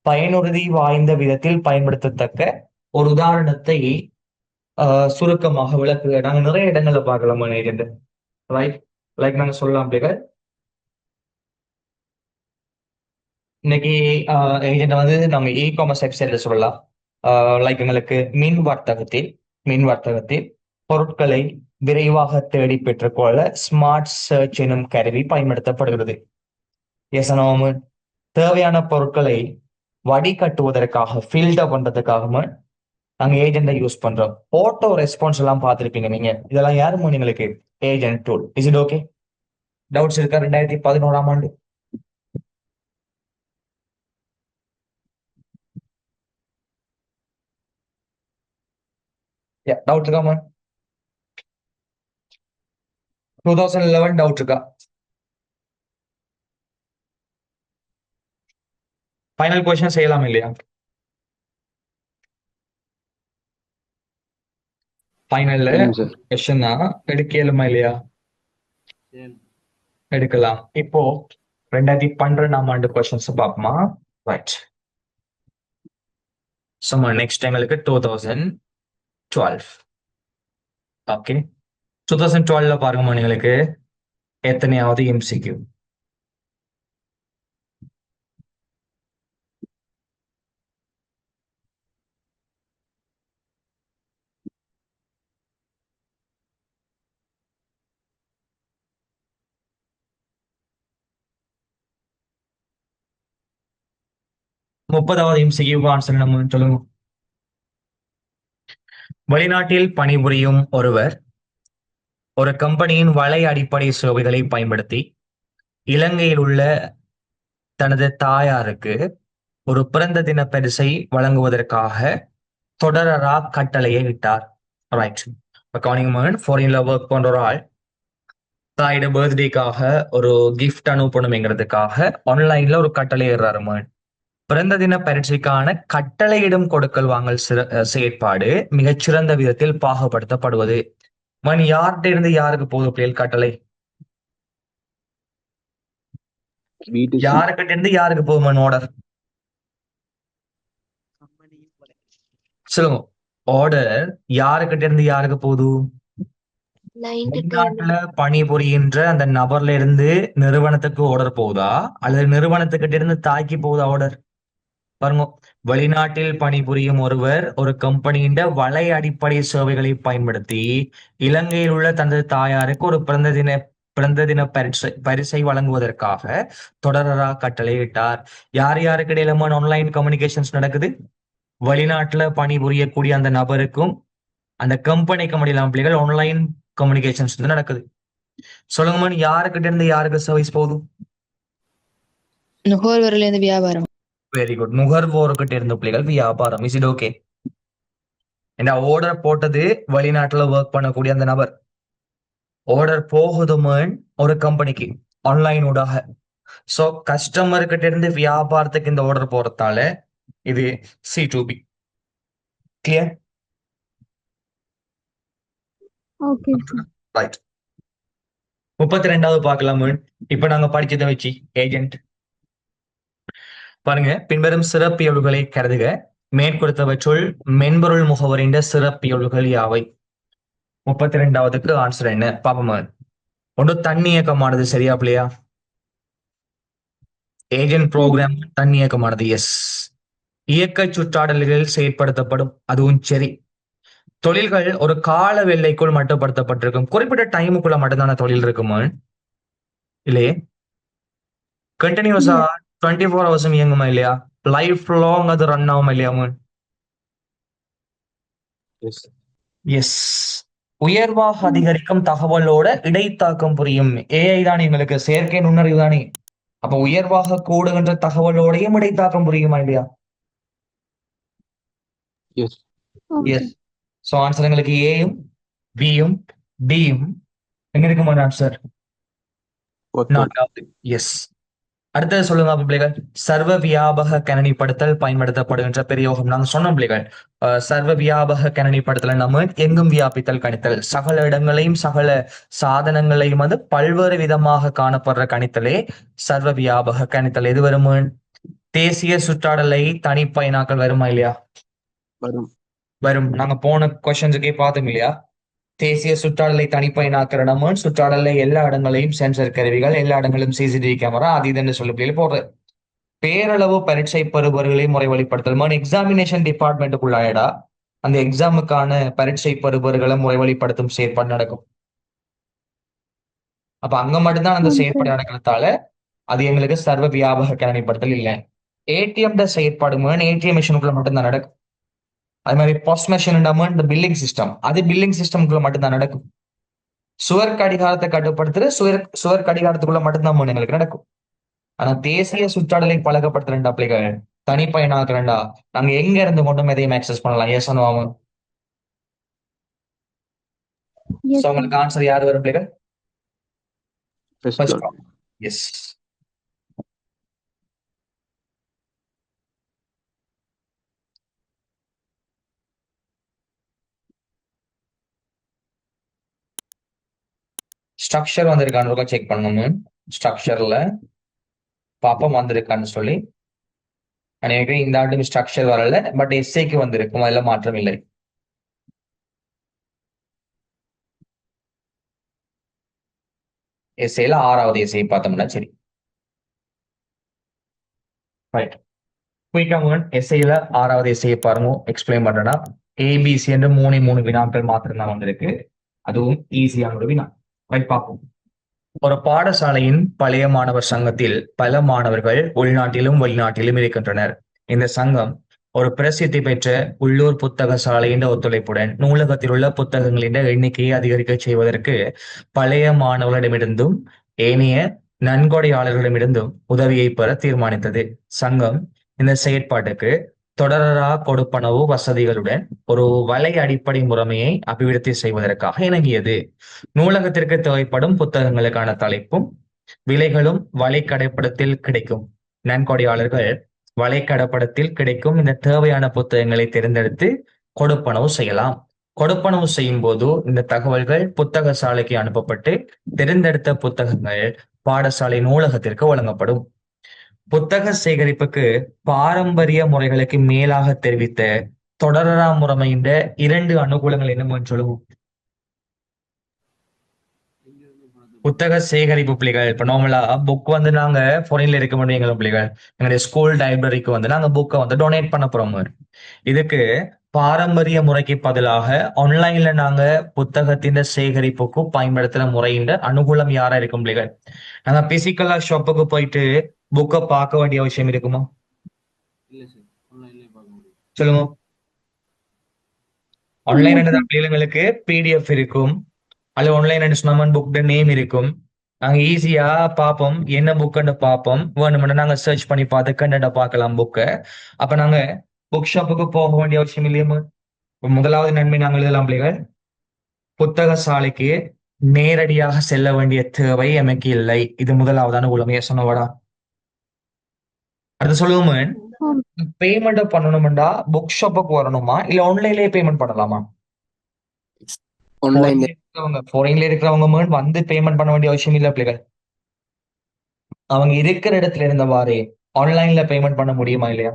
பயனுறுதி வாய்ந்த விதத்தில் பயன்படுத்தத்தக்க ஒரு உதாரணத்தை சுருக்கமாக விளக்குக. நாங்க நிறைய இடங்கள்ல பார்க்கலாம் ஏஜென்ட். ரைட். லைக் நாங்க சொல்லலாம் பிள்ளைகள் இன்னைக்கு ஏஜென்ட் நாங்க இ காமர்ஸ் வெப்சைட்ல சொல்லலாம். லைக் எங்களுக்கு மின் வர்த்தகத்தில் பொருட்களை விரைவாக தேடி பெற்றுக்கொள்ள ஸ்மார்ட் சர்ச் எனும் கருவி பயன்படுத்தப்படுகிறது. தேவையான பொருட்களை வடிகட்டுவதற்காக ஃபில்டர் பண்றதுக்காக நாங்க ஏஜென்ட்டை யூஸ் பண்றோம். ஆட்டோ ரெஸ்பான்ஸ் எல்லாம் பார்த்துருப்பீங்க நீங்க. இதெல்லாம் யாருமோ எங்களுக்கு agent tool. Is it okay? Doubts இருக்கா? 2011ஆம் ஆண்டு டவுட் இருக்கா? 2011 டவுட் இருக்கா? ஃபைனல் கொஸ்டின் செய்யலாம் இல்லையா? ஃபைனல்ல கொஸ்டின் தான் எடுக்கலுமா இல்லையா? எடுக்கலாம். இப்போ 2012ஆம் ஆண்டு கொஸ்டின்ஸ் பார்ப்போமா? ரைட். சும்மா நெக்ஸ்ட் எங்களுக்கு 2012. ஓகே. 2012ல பாருங்கம்மா எங்களுக்கு எத்தனையாவது எம்சிக்யூ? முப்பதாவது எம்சிக்யூக்கு ஆன்சர் நம்ம சொல்லுங்க. வெளிநாட்டில் பணிபுரியும் ஒருவர் ஒரு கம்பெனியின் வலை அடிப்படை சேவைகளை பயன்படுத்தி இலங்கையில் உள்ள தனது தாயாருக்கு ஒரு பிறந்த தின பரிசை வழங்குவதற்காக தொடரரா கட்டளையை இட்டார். ரைட். ஃபாரின்ல ஒர்க் பண்ற ஒரு ஆள் தாயோட பர்த்டேக்காக ஒரு கிஃப்ட் அனுப்பணுங்கிறதுக்காக ஆன்லைன்ல ஒரு கட்டளை இடுறாரு. பிறந்த தின பரீட்சைக்கான கட்டளையிடும் கொடுக்கல் வாங்கல் செயற்பாடு மிகச்சிறந்த விதத்தில் பாகுபடுத்தப்படுவது. யார்கிட்ட இருந்து யாருக்கு போகுது பிள்ளைகள் கட்டளை? யாருக்கிட்ட இருந்து யாருக்கு போகுது ஆர்டர்? சொல்லுங்க. ஆர்டர் யாருக்கிட்ட இருந்து யாருக்கு போகுது? வெளிநாட்டுல பணிபுரிகின்ற அந்த நபர்ல இருந்து நிறுவனத்துக்கு ஆர்டர் போகுதா, அல்லது நிறுவனத்துக்கிட்ட இருந்து தாய்க்கு போகுதா ஆர்டர்? பாருங்க. வெளிநாட்டில் பணிபுரியும் ஒருவர் ஒரு கம்பெனியின் வலை அடிப்படை சேவைகளை பயன்படுத்தி இலங்கையில் உள்ள தனது தாயாருக்கு ஒரு பிறந்த தின பரிசை வழங்குவதற்காக தொடரரா கட்டளை இட்டார். யார் யாருக்கு இடையில ஆன்லைன் கம்யூனிகேஷன்ஸ் நடக்குது? வெளிநாட்டுல பணிபுரியக்கூடிய அந்த நபருக்கும் அந்த கம்பெனிக்கு முடியலாம் பிள்ளைகள் ஆன்லைன் கம்யூனிகேஷன்ஸ் நடக்குது. சொல்லுங்க, யாருக்கிட்ட இருந்து யாருக்கு சர்வீஸ் போகுது? நுகர்வோர்ல இருந்து வியாபாரம். Very good. நுகர்வோர்கிட்ட இருந்து பிள்ளைகள் வியாபாரம். Is it okay? இந்த ஆர்டர் போட்டது வெளிநாட்டுல ஒர்க் பண்ணக்கூடிய அந்த நபர். ஆர்டர் போகுதுமன் ஒரு கம்பெனிக்கு ஆன்லைன் ஊடாக. சோ கஸ்டமர் கிட்ட இருந்து வியாபாரத்துக்கு இந்த ஆர்டர் போறதால இது C2B. கிளியர்? ஓகே. ரைட். 32வது பார்க்கலாம். இப்ப நாங்க படிச்சதை வச்சு ஏஜென்ட் பாருங்க, பின்வரும் சிறப்பியல்புகளை கருதுக. மேற்கொடுத்தவற்றுள் மென்பொருள் முகவரின் சிறப்பியல்புகள் யாவை? 32வது ஆன்சர் என்ன பாப்போமா? ஒன்று தன்னியக்கமானது, சரியா பிள்ளையா? ஏஜென்ட் சரி. ப்ரோக்ராம் தன்னியக்கமானது, எஸ். இயக்க சுற்றாடல்களில் செயற்படுத்தப்படும், அதுவும் சரி. தொழில்கள் ஒரு கால எல்லைக்குள் மட்டுப்படுத்தப்பட்டிருக்கும், குறிப்பிட்ட டைமுக்குள்ள மட்டும்தான தொழில் இருக்குமா? இல்லையே, கண்டினியூஸா இல்ல. 24 ஹவர்ஸும் இயங்குமா இல்லையா? லைஃப் லாங் அது ரன் ஆகுமா இல்லையாமா? எஸ். எஸ். உயர்வாக அதிகரிக்கும் தகவலோட இடைத்தாக்கம் புரியும். ஏஐ தானே எங்களுக்கு, செயற்கை நுண்ணறிவு தானே. அப்ப உயர்வாக கூடுகின்ற தகவலோடையும் இடைத்தாக்கம் புரியுமா இல்லையா? Yes. Okay. Yes. So answer எங்களுக்கு ஏயும் பியும் டியும் எங்க இருக்குமா ஆன்சர்? போத்தோம். நான்காவது. எஸ். அடுத்தது சொல்லுங்க அப்ப பிள்ளைகள். சர்வ வியாபக கணனிப்படுத்தல் பயன்படுத்தப்படுகின்ற பிரயோகம் நாங்க சொன்னோம் பிள்ளைகள். சர்வ வியாபக கணனிப்படுத்தல் நம்ம எங்கும் வியாபித்தல் கணித்தல், சகல இடங்களையும் சகல சாதனங்களையும் வந்து பல்வேறு விதமாக காணப்படுற கணித்தலே சர்வ வியாபக கணித்தல். எது வரும்? தேசிய சுற்றாடலை தனிப்பயனாக்கல் வருமா இல்லையா? வரும். வரும். நாங்க போன கொஸ்டின்ஸுக்கே பார்த்தோம் இல்லையா? தேசிய சுற்றாடலை தனிப்பயனாக்கிற நம்ம சுற்றாடல்ல எல்லா இடங்களையும் சென்சர் கருவிகள், எல்லா இடங்களிலும் சிசிடிவி கேமரா, அது இதுன்னு சொல்லி போடுறது. பேரளவு பரீட்சை பெறுபவர்களை முறைவழிப்படுத்தல் எக்ஸாமினேஷன் டிபார்ட்மெண்ட்டுக்குள்ளாயடா அந்த எக்ஸாமுக்கான பரீட்சை பெறுபவர்களை முறைவழிப்படுத்தும் செயற்பாடு நடக்கும். அப்ப அங்க மட்டும்தான் அந்த ஓகே. செயற்பாடு நடக்கிறதால அது எங்களுக்கு சர்வ வியாபக கணனிப்படுத்தல் இல்லை. ஏடிஎம் செயற்பாடு ஏடிஎம் மிஷினுக்குள்ள மட்டும்தான் நடக்கும். அது மாதிரி போஸ்ட் மெஷின் இந்த பில்லிங் சிஸ்டம், அது பில்லிங் சிஸ்டம்குள்ள மட்டும்தான் நடக்கும். சுவர் கடிகாரத்தை கட்டுப்படுத்துற சுவர் கடிகாரத்துக்குள்ள மட்டும்தான் எங்களுக்கு நடக்கும். ஆனா தேசிய சுற்றாடலை பழக்கப்படுத்துறா பிள்ளைகள், தனிப்பயனாக்குறா, நாங்க எங்க இருந்து கொண்டும் எதையும் ஆக்சஸ் பண்ணலாம். எஸ் ஆகும். Yes sir. உங்களுக்கு ஆன்சர் யார் வரும் பிள்ளைகள்? First first one. Yes. Structure வந்திருக்கான்னு செக் பண்ணணும். ஸ்ட்ரக்சர்ல பாப்பம் வந்திருக்கான்னு சொல்லி நினைக்கிறேன். இந்த ஆண்டு ஸ்ட்ரக்சர் வரல, பட் எஸ்ஐக்கு வந்திருக்கும், அதுல மாற்றம் இல்லை. எஸ்ஐல 6வது எஸ்ஐ பார்த்தோம்னா சரி. ரைட். குயிக்காக எஸ்ஐல 6வது எஸ்ஐ பாருங்க, எக்ஸ்பிளைன் பண்றேன்னா ஏபிசி என்று 3 வினாக்கள் மாத்திரம் தான் வந்திருக்கு. அதுவும் ஈஸியான ஒரு வினா. ரைட், பார்ப்போம். ஒரு பாடசாலையின் பழைய மாணவர் சங்கத்தில் பல மாணவர்கள் உள்நாட்டிலும் வெளிநாட்டிலும் இருக்கின்றனர். இந்த சங்கம் ஒரு பிரசித்தி பெற்ற உள்ளூர் புத்தக சாலையின் ஒத்துழைப்புடன் நூலகத்தில் உள்ள புத்தகங்களின் எண்ணிக்கையை அதிகரிக்க செய்வதற்கு பழைய மாணவர்களிடமிருந்தும் ஏனைய நன்கொடையாளர்களிடமிருந்தும் உதவியை பெற தீர்மானித்தது. சங்கம் இந்த செயற்பாட்டுக்கு தொடரா கொடுப்பனவு வசதிகளுடன் ஒரு வலை அடிப்படை முறைமையை அபிவிருத்தி செய்வதற்காக இணங்கியது. நூலகத்திற்கு தேவைப்படும் புத்தகங்களுக்கான தலைப்பும் விலைகளும் வலைக்கடைப்படத்தில் கிடைக்கும். நன்கொடையாளர்கள் வலைக்கடப்படத்தில் கிடைக்கும் இந்த தேவையான புத்தகங்களை தேர்ந்தெடுத்து கொடுப்பனவு செய்யலாம். கொடுப்பனவு செய்யும் போது இந்த தகவல்கள் புத்தக சாலைக்கு அனுப்பப்பட்டு தேர்ந்தெடுத்த புத்தகங்கள் பாடசாலை நூலகத்திற்கு வழங்கப்படும். புத்தக சேகரிப்புக்கு பாரம்பரிய முறைகளுக்கு மேலாக தெரிவித்த தொடரா முறைமையின் 2 அனுகூலங்கள் என்னன்னு சொல்லுவோம். புத்தக சேகரிப்பு பிள்ளைகள், இப்ப நார்மலா புக் வந்து நாங்க ஃபாரின்ல இருக்க முடியும் எங்க பிள்ளைகள், எங்களுடைய ஸ்கூல் லைப்ரரிக்கு வந்து நாங்க புக்கை வந்து டொனேட் பண்ண போறோம். இதுக்கு பாரம்பரிய முறைக்கு பதிலாக ஆன்லைன்ல நாங்க புத்தகத்தின் சேகரிப்புக்கு பயன்படுத்துற முறையின் அனுகூலம் யாரா இருக்கும் பிள்ளைகள்? நாங்க பிசிக்கலா ஷாப்புக்கு போயிட்டு புக்கை பார்க்க வேண்டிய அவசியம் இருக்குமா? சொல்லுங்க. ஆன்லைன் இல்ல சார். பிள்ளைங்களுக்கு பிடிஎஃப் இருக்கும், அது ஆன்லைன் சொன்ன புக் நேம் இருக்கும். நாங்க ஈஸியா பார்ப்போம், என்ன புக்குன்னு பார்ப்போம், வேணும்னா நாங்க சர்ச் பண்ணி பார்த்து கண்டென்ட்டை பார்க்கலாம் புக்கை. அப்ப நாங்க புக் ஷாப்புக்கு போக வேண்டிய அவசியம் இல்லையா? முதலாவது நன்மை நாங்கள் எழுதலாம் பிள்ளைகள், புத்தக சாலைக்கு நேரடியாக செல்ல வேண்டிய தேவை எமக்கு இல்லை. இது முதலாவதான உலமைய சொன்னவாடா. அடுத்து சொல்லுவோம், ஆம். பேமெண்ட் பண்ணணும்டா புக் ஷாப்புக்கு வரணுமா இல்ல ஆன்லைன்லயே பேமெண்ட் பண்ணலாமா? ஆன்லைன்ல. ஃபாரின்ல இருக்கிறவங்க வந்து பேமெண்ட் பண்ண வேண்டிய அவசியம் இல்ல பிள்ளைகள். அவங்க இருக்கிற இடத்துல இருந்தவாறே ஆன்லைன்ல பேமெண்ட் பண்ண முடியுமா இல்லையா?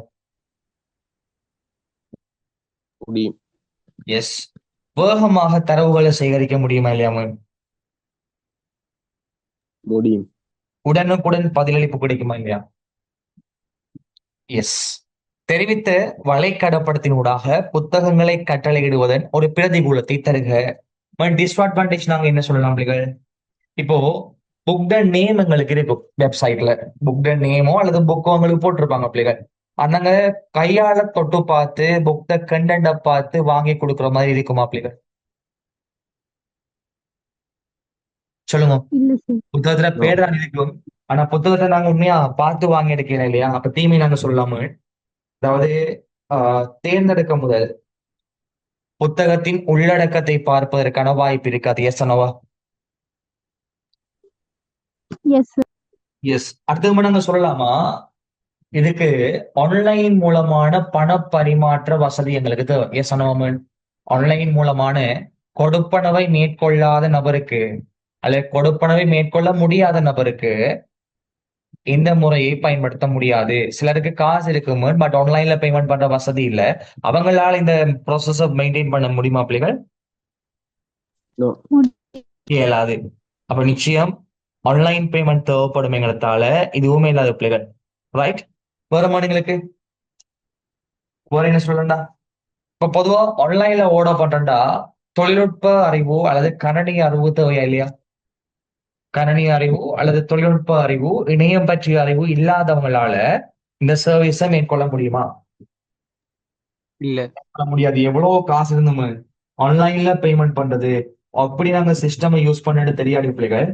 முடியும். எஸ். வேகமாக தரவுகளை சேகரிக்க முடியுமா இல்லையா மேம்? முடியும். உடனுக்குடன் பதிலளிப்பு கிடைக்குமா இல்லையா? எஸ். தெரிவித்த வலைக்கடப்படத்தினூடாக புத்தகங்களை கட்டளையிடுவதன் ஒரு பிரதிகூலத்தை தருக. டிஸ்அட்வான்டேஜ் நாங்க என்ன சொல்லலாம் பிள்ளைகள்? இப்போ புக் நேம் எங்களுக்கு இருக்கும் வெப்சைட்ல. புக் நேமோ அல்லது புக்கோ உங்களுக்கு போட்டிருப்பாங்க பிள்ளைகள். அந்தங்க கையால தொட்டு பார்த்து புக் கண்டென்ட பார்த்து வாங்கி கொடுக்குற மாதிரி இருக்குமா பிள்ளைகள்? சொல்லுங்க. இல்ல சார். புத்தகத்துல No. பேர் தான் இருக்கும். ஆனா புத்தகத்தை நாங்க உண்மையா பார்த்து வாங்கி எடுக்கல இல்லையா? அப்ப தீமை நாங்க சொல்லாம, அதாவது தேர்ந்தெடுக்க முதல் புத்தகத்தின் உள்ளடக்கத்தை பார்ப்பதற்கான வாய்ப்பு இருக்காது. எஸ் அனவா? Yes sir. எஸ். அடுத்தது நாங்க சொல்லலாமா, இதுக்கு ஆன்லைன் மூலமான பண பரிமாற்ற வசதி எங்களுக்கு தேவை. எஸ் அனவா? ஆன்லைன் மூலமான கொடுப்பனவை மேற்கொள்ளாத நபருக்கு அல்லது கொடுப்பனவை மேற்கொள்ள முடியாத நபருக்கு இந்த முறையை பயன்படுத்த முடியாது. சிலருக்கு காசு இருக்கு பட் ஆன்லைன்ல பேமெண்ட் பண்ற வசதி இல்ல. அவங்களால இந்த ப்ராசஸ மெயின்டைன் பண்ண முடியுமா பிள்ளைகள்? No. இயலாது. அப்ப நிச்சயம் ஆன்லைன் பேமெண்ட் தேவைப்படும் எங்களத்தால இதுவுமே இல்லாத பிள்ளைகள். ரைட்? வேற மாநிலங்களுக்கு வேற என்ன சொல்லண்டா? இப்ப பொதுவா ஆன்லைன்ல ஆர்டர் பண்றா தொழில்நுட்ப அறிவு அல்லது கணனி அறிவு தேவையா இல்லையா? கணனி அறிவு அல்லது தொழில்நுட்ப அறிவு, இணையம் பற்றிய அறிவு இல்லாதவங்களால இந்த சர்வீஸை மேற்கொள்ள முடியுமா? இல்ல. பண்ண முடியாது. எவ்வளவு காசு இருந்தும் ஆன்லைன்ல பேமெண்ட் பண்றது, அப்படி நாங்க சிஸ்டம் யூஸ் பண்ணது தெரியாத பிள்ளைகள்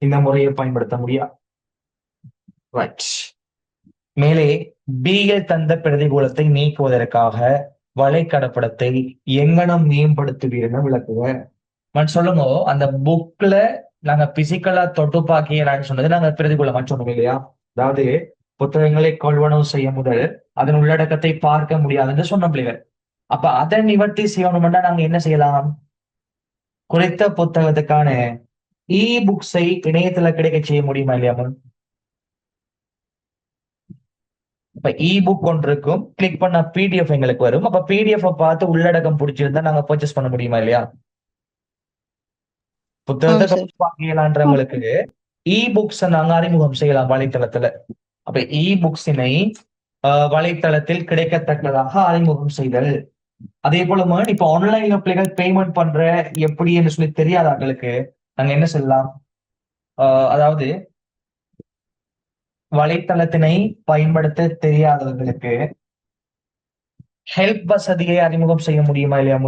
இந்த முறையை பயன்படுத்த முடியாது. ரைட். மேலே பிஎல் தந்த பிரதிகூலத்தை நீக்குவதற்காக வலைக்கடப்படத்தை எங்கனம் மேம்படுத்துவீர்னு விளக்குங்க. சொல்லுங்க, அந்த புக்ல நாங்க பிசிக்கலா தொட்டு பார்க்கலான்னு சொன்னது நாங்க பிரதிகூலமா சொன்னோம் இல்லையா? அதாவது புத்தகங்களை கொள்வனவு செய்ய முதல் அதன் உள்ளடக்கத்தை பார்க்க முடியாதுன்னு சொன்ன பிள்ளைகள். அப்ப அதை நிவர்த்தி செய்யணும்னா நாங்க என்ன செய்யலாம்? குறித்த புத்தகத்துக்கான இ புக்ஸை இணையத்துல கிடைக்க செய்ய முடியுமா இல்லையா? இப்ப இ புக் ஒன்று இருக்கும், கிளிக் பண்ண பிடிஎஃப் எங்களுக்கு வரும். அப்ப பிடிஎஃப் பார்த்து உள்ளடக்கம் பிடிச்சிருந்தா நாங்க பர்ச்சேஸ் பண்ண முடியுமா இல்லையா? புத்தகத்தை பார்க்கலான்றவங்களுக்கு இ புக்ஸ் நாங்க அறிமுகம் செய்யலாம் வலைத்தளத்துல. அப்ப இ புக்ஸினை வலைத்தளத்தில் கிடைக்கத்தக்கதாக அறிமுகம் செய்தல். அதே போல இப்ப ஆன்லைன்ல பிள்ளைகள் பேமெண்ட் பண்ற எப்படின்னு சொல்லி தெரியாதவர்களுக்கு நாங்க என்ன சொல்லலாம்? அதாவது வலைத்தளத்தினை பயன்படுத்த தெரியாதவர்களுக்கு ஹெல்ப் வசதியை அறிமுகம் செய்ய முடியுமா இல்லையா?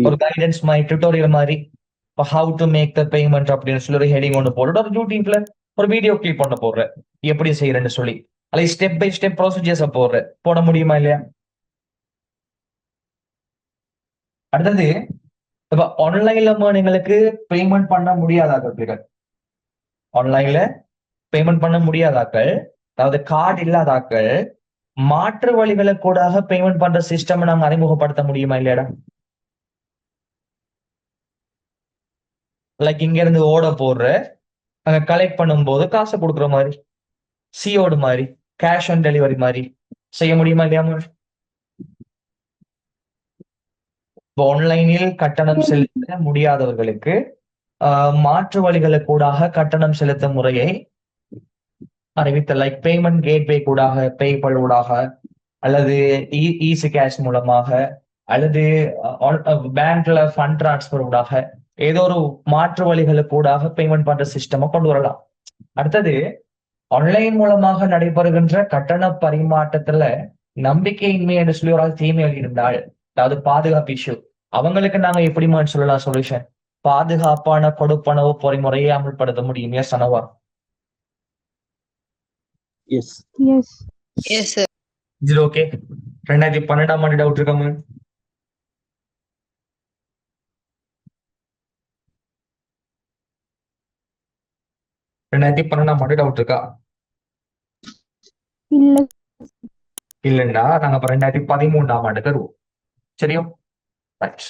ஒரு கைடன்ஸ் மாதிரி, டியூட்டோரியல் மாதிரி, how to make the payment அப்படின்னு சொல்லி ஒரு ஹெடிங் ஒன்று போட்டு ஒரு யூடியூப்ல ஒரு வீடியோ கிளிப் பண்ண போடுறேன் எப்படி செய்யறேன்னு சொல்லி, அல்லது ஸ்டெப் பை ஸ்டெப் ப்ரொசீஜர்ஸ போட முடியுமா இல்லையா? அடுத்தது, இப்ப ஆன்லைன்ல எங்களுக்கு பேமெண்ட் பண்ண முடியாதாக்கள், ஆன்லைன்ல பேமெண்ட் பண்ண முடியாதாக்கள், அதாவது கார்டு இல்லாதாக்கள் மாற்று வழிகளை கூட பேமெண்ட் பண்ற சிஸ்டம் நாங்க அறிமுகப்படுத்த முடியுமா இல்லையாடா? லைக் இங்க இருந்து போடுற அங்க கலெக்ட் பண்ணும்போது காசை கொடுக்குற மாதிரி, சிஓடு மாதிரி, கேஷ் ஆன் டெலிவரி மாதிரி செய்ய முடியுமா இல்லையா? ஆன்லைனில் கட்டணம் செலுத்த முடியாதவர்களுக்கு மாற்று வழிகளை கூடாக கட்டணம் செலுத்த முறையை அறிவித்த, லைக் பேமெண்ட் கேட்வே கூடாக, பேபால் ஊடாக, அல்லது ஈஸி கேஷ் மூலமாக, அல்லது பேங்க்ல ஃபண்ட் டிரான்ஸ்பர் ஊடாக, ஏதோ ஒரு மாற்று வழிகளை கூடாக பேமெண்ட் பண்ற சிஸ்டமை கொண்டு வரலாம். அடுத்தது, ஆன்லைன் மூலமாக நடைபெறுகின்ற கட்டண பரிமாற்றத்துல நம்பிக்கையின்மை என்று சொல்லி ஒரு தீமைகள் இருந்தால், அதாவது பாதுகாப்பு இஷ்யூ, அவங்களுக்கு நாங்க எப்படி சொல்லலாம் சொல்யூஷன்? பாதுகாப்பான கொடுப்பனவு பொறிமுறையை அமல்படுத்த முடியும். எஸ் அனவா? எஸ். எஸ். Yes sir. இது ஓகே. 2012ஆம் ஆண்டு டவுட் இருக்காம? 2012ஆம் ஆண்டு டவுட் இருக்கா? இல்ல. இல்லைண்டா நாங்க 2013ஆம் ஆண்டு தருவோம். சரியோ? ரைட்.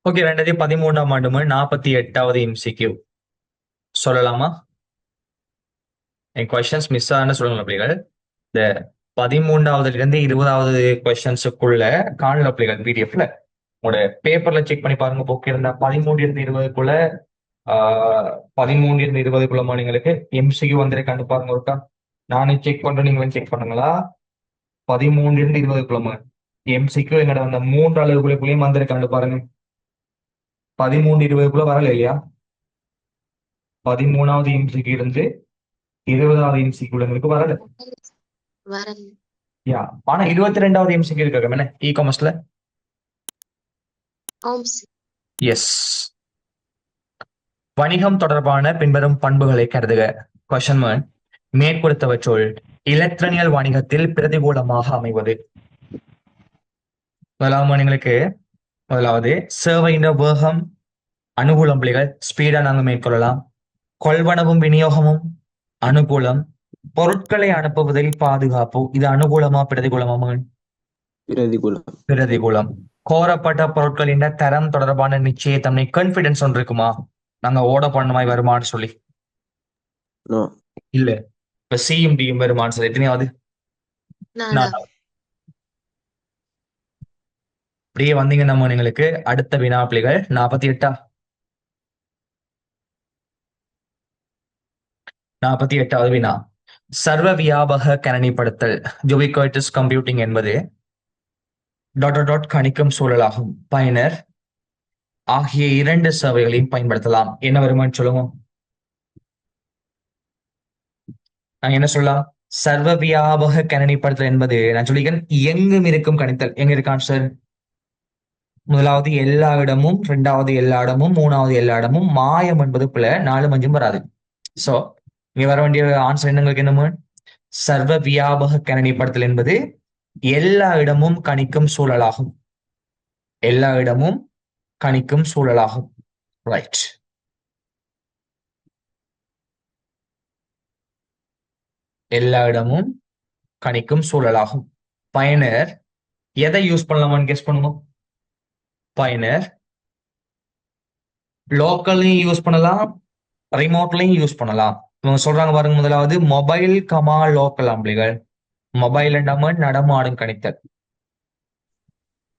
ஓகே, 2013ஆம் ஆண்டு 48வது MCQ சொல்லலாமா? என் கொஸ்டின்ஸ் மிஸ் ஆன சொல்லுங்க பிள்ளைகள். இந்த 13வதுல இருந்து 20வது கொஸ்டின்ஸுக்குள்ள காணல பிள்ளைகள். பிடிஎஃப்ல உங்களோட பேப்பர்ல செக் பண்ணி பாருங்க. புக் இருந்தா 13 இருந்து 20க்குள்ள 13 இருந்து 20க்குள்ள மாணவங்களுக்கு MCQ வந்திருக்கான்னு பாருங்க ஒருக்கா. நானே செக் பண்றேன், நீங்களும் செக் பண்ணுங்களா? 13 இருந்து 20க்குள்ள MCQ எங்கட அந்த 3 அளவுக்குள்ளேயும் வந்திருக்கான்னு பாருங்க. 13 20க்குள்ள வரல இல்லையா? 13வது MCQ இருந்து 20வது MCQ எங்களுக்கு வரல. வரல. யா, ஆனா 22வது MCQ இருக்கு என்ன இ-காமர்ஸ்ல? ஆம் சார். எஸ். வணிகம் தொடர்பான பின்வரும் பண்புகளை கருதுக. கொஸ்டின் 1. மேற்கொடுத்தவற்றுள் இலத்திரனியல் வணிகத்தில் பிரதிகூலமாக அமைவது. முதலாவது சேவையின் வேகம் அனுகூலம் பிள்ளைகள். ஸ்பீடா நாங்க மேற்கொள்ளலாம். கொள்வனவும் விநியோகமும் அனுகூலம். பொருட்களை அனுப்புவதில் பாதுகாப்பு. இது அனுகூலமா பிரதிகூலமா? பிரதிகூலம். பிரதிகூலம். கோரப்பட்ட பொருட்களின் தரம் தொடர்பான நிச்சயத்தன்மை கான்பிடன்ஸ் ஒன்று இருக்குமா? நாங்க ஓட பண்ணமாய் வருமானு சொல்லி நோ. இல்ல. இப்ப சியும் டியும் வருமானு சொல்லி எத்தனையாவது? நாலாவது. அப்படியே வந்தீங்க நம்ம எங்களுக்கு அடுத்த வினா பிள்ளைகள் 48. 48வது வினா. சர்வ வியாபக கணனிப்படுத்தல் யுபிகுய்டஸ் கம்ப்யூட்டிங் என்பது கணிக்கும் சூழலாகும். பயனர் ஆகிய 2 சேவைகளையும் பயன்படுத்தலாம். என்ன வருமானு சொல்லுங்க. நாங்க என்ன சொல்லலாம்? சர்வ வியாபக கணனிப்படுத்தல் என்பது நான் சொல்லிக்கிறேன் எங்கும் இருக்கும் கணித்தல். எங்க இருக்கான் சார்? முதலாவது எல்லா இடமும், 2வது எல்லா இடமும், 3வது எல்லா இடமும். மாயம் என்பது பிள்ள 4 5 வராது. சோ இங்க வர வேண்டிய ஆன்சர் என்னங்களுக்கு என்னமோ சர்வ வியாபக கணனிப்படுத்தல் என்பது எல்லா இடமும் கணிக்கும் சூழலாகும். எல்லா இடமும் கணிக்கும் சூழலாகும். ரைட். எல்லா இடமும் கணிக்கும் சூழலாகும். பயனர் எதை யூஸ் பண்ணலாமான்னு கெஸ் பண்ணுங்க. பயனர் லோக்கல்லையும் யூஸ் பண்ணலாம், ரிமோட்லையும் யூஸ் பண்ணலாம். இவங்க சொல்றாங்க பாருங்க, முதலாவது மொபைல் கமா லோக்கல் அம்பிளிகள். மொபைல் நடமாடும் கணித்தல்.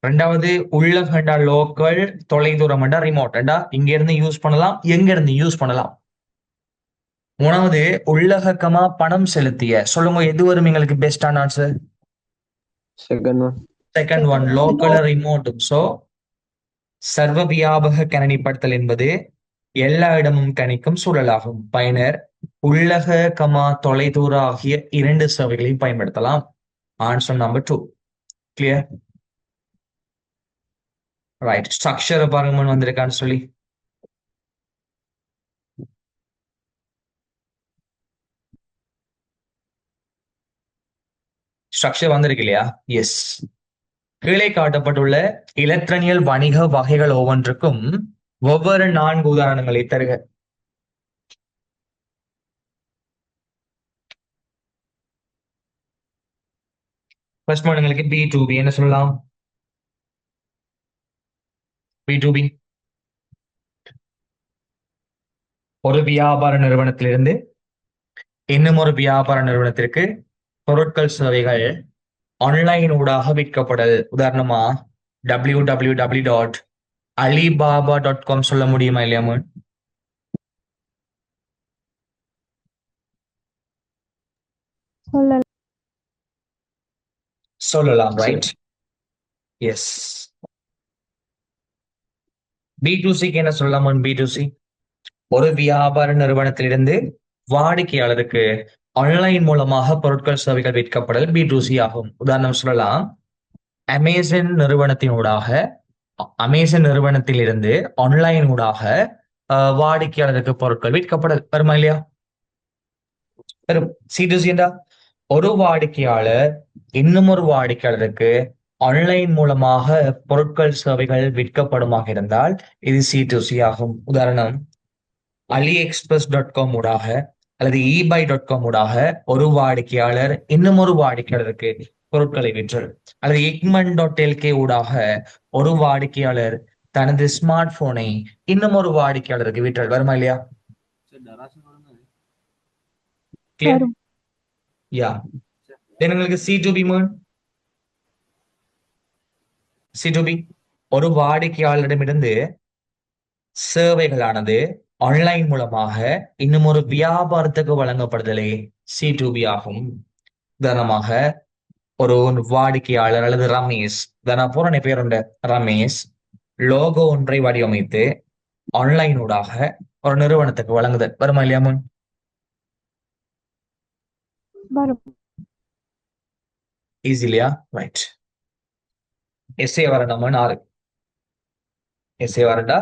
2வது உள்ளகண்டா லோக்கல், தொலைதூரம் ரிமோட். இங்க இருந்து யூஸ் பண்ணலாம், எங்க இருந்து யூஸ் பண்ணலாம். 3வது உள்ளக கமா பணம் செலுத்திய. சொல்லுங்க எது வரும் எங்களுக்கு பெஸ்டான answer? Second one, local remote. So சர்வ வியாபக கணனிப்படுத்தல் என்பது எல்லா இடமும் கணிக்கும் சூழலாகும். பயனர் உள்ளக கமா தொலைதூர ஆகிய 2 சேவைகளையும் பயன்படுத்தலாம். Answer number 2. Clear? Right. Structure பாருங்க வந்திருக்கான்னு சொல்லி. ஸ்ட்ரக்சர் வந்திருக்கு இல்லையா? எஸ். கீழே காட்டப்பட்டுள்ள இலத்திரனியல் வணிக வகைகள் ஒவ்வொன்றுக்கும் ஒவ்வொரு 4 உதாரணங்களை தருக. ஃபர்ஸ்ட் உங்களுக்கு B2B என்ன சொல்லலாம்? B2B ஒரு வியாபார நிறுவனத்திலிருந்து இன்னும் ஒரு வியாபார நிறுவனத்திற்கு பொருட்கள் சேவைகள் ஆன்லைன் ஊடாக விற்கப்படல். உதாரணமா www.alibaba.com சொல்ல முடியுமா இல்லையா? சொல்லலாம். ரைட். எஸ். B2Cக்கு என்ன சொல்லலாம்? B2C ஒரு வியாபார நிறுவனத்திலிருந்து வாடிக்கையாளருக்கு ஆன்லைன் மூலமாக பொருட்கள் சேவைகள் விற்கப்படல் B2C ஆகும். உதாரணம் சொல்லலாம், அமேசான் நிறுவனத்திலிருந்து ஆன்லைன் ஊடாக வாடிக்கையாளருக்கு பொருட்கள் விற்கப்படல் வருமா இல்லையா? வரும். C2C என்றா ஒரு வாடிக்கையாளர் இன்னும் ஒரு வாடிக்கையாளருக்கு ஆன்லைன் மூலமாக பொருட்கள் சேவைகள் விற்கப்படுமாக இருந்தால் இது C2C ஆகும். உதாரணம், AliExpress.com ஊடாக அல்லது eBay.com ஊடாக ஒரு வாடிக்கையாளர் இன்னும் ஒரு வாடிக்கையாளருக்கு பொருட்களை விற்றல், அல்லது Ekman.lk ஊடாக ஒரு வாடிக்கையாளர் தனது ஸ்மார்ட் போனை இன்னும் ஒரு வாடிக்கையாளருக்கு விற்றால். வருமா இல்லையா? கிளியர்? வரும். யா. தென் உங்களுக்கு C to B man. C to B ஒரு வாடிக்கையாளரிடமிருந்து சேவைகளானது ஆன்லைன் மூலமாக இன்னும் ஒரு வியாபாரத்துக்கு வழங்கப்படுதலே சி டு பி ஆகும். உதாரணமாக ஒரு வாடிக்கையாளர் அல்லது ரமேஷ், நான் பூரண பேருண்ட ரமேஷ் லோகோ ஒன்றை வடிவமைத்து ஆன்லைன் ஊடாக ஒரு நிறுவனத்துக்கு வழங்குதல். வருமா இல்லையா மேம்? வரும். ஈஸி இல்லையா? ரைட். எஸ்ஏ வரணும் 6. எஸ்ஏ வரண்டா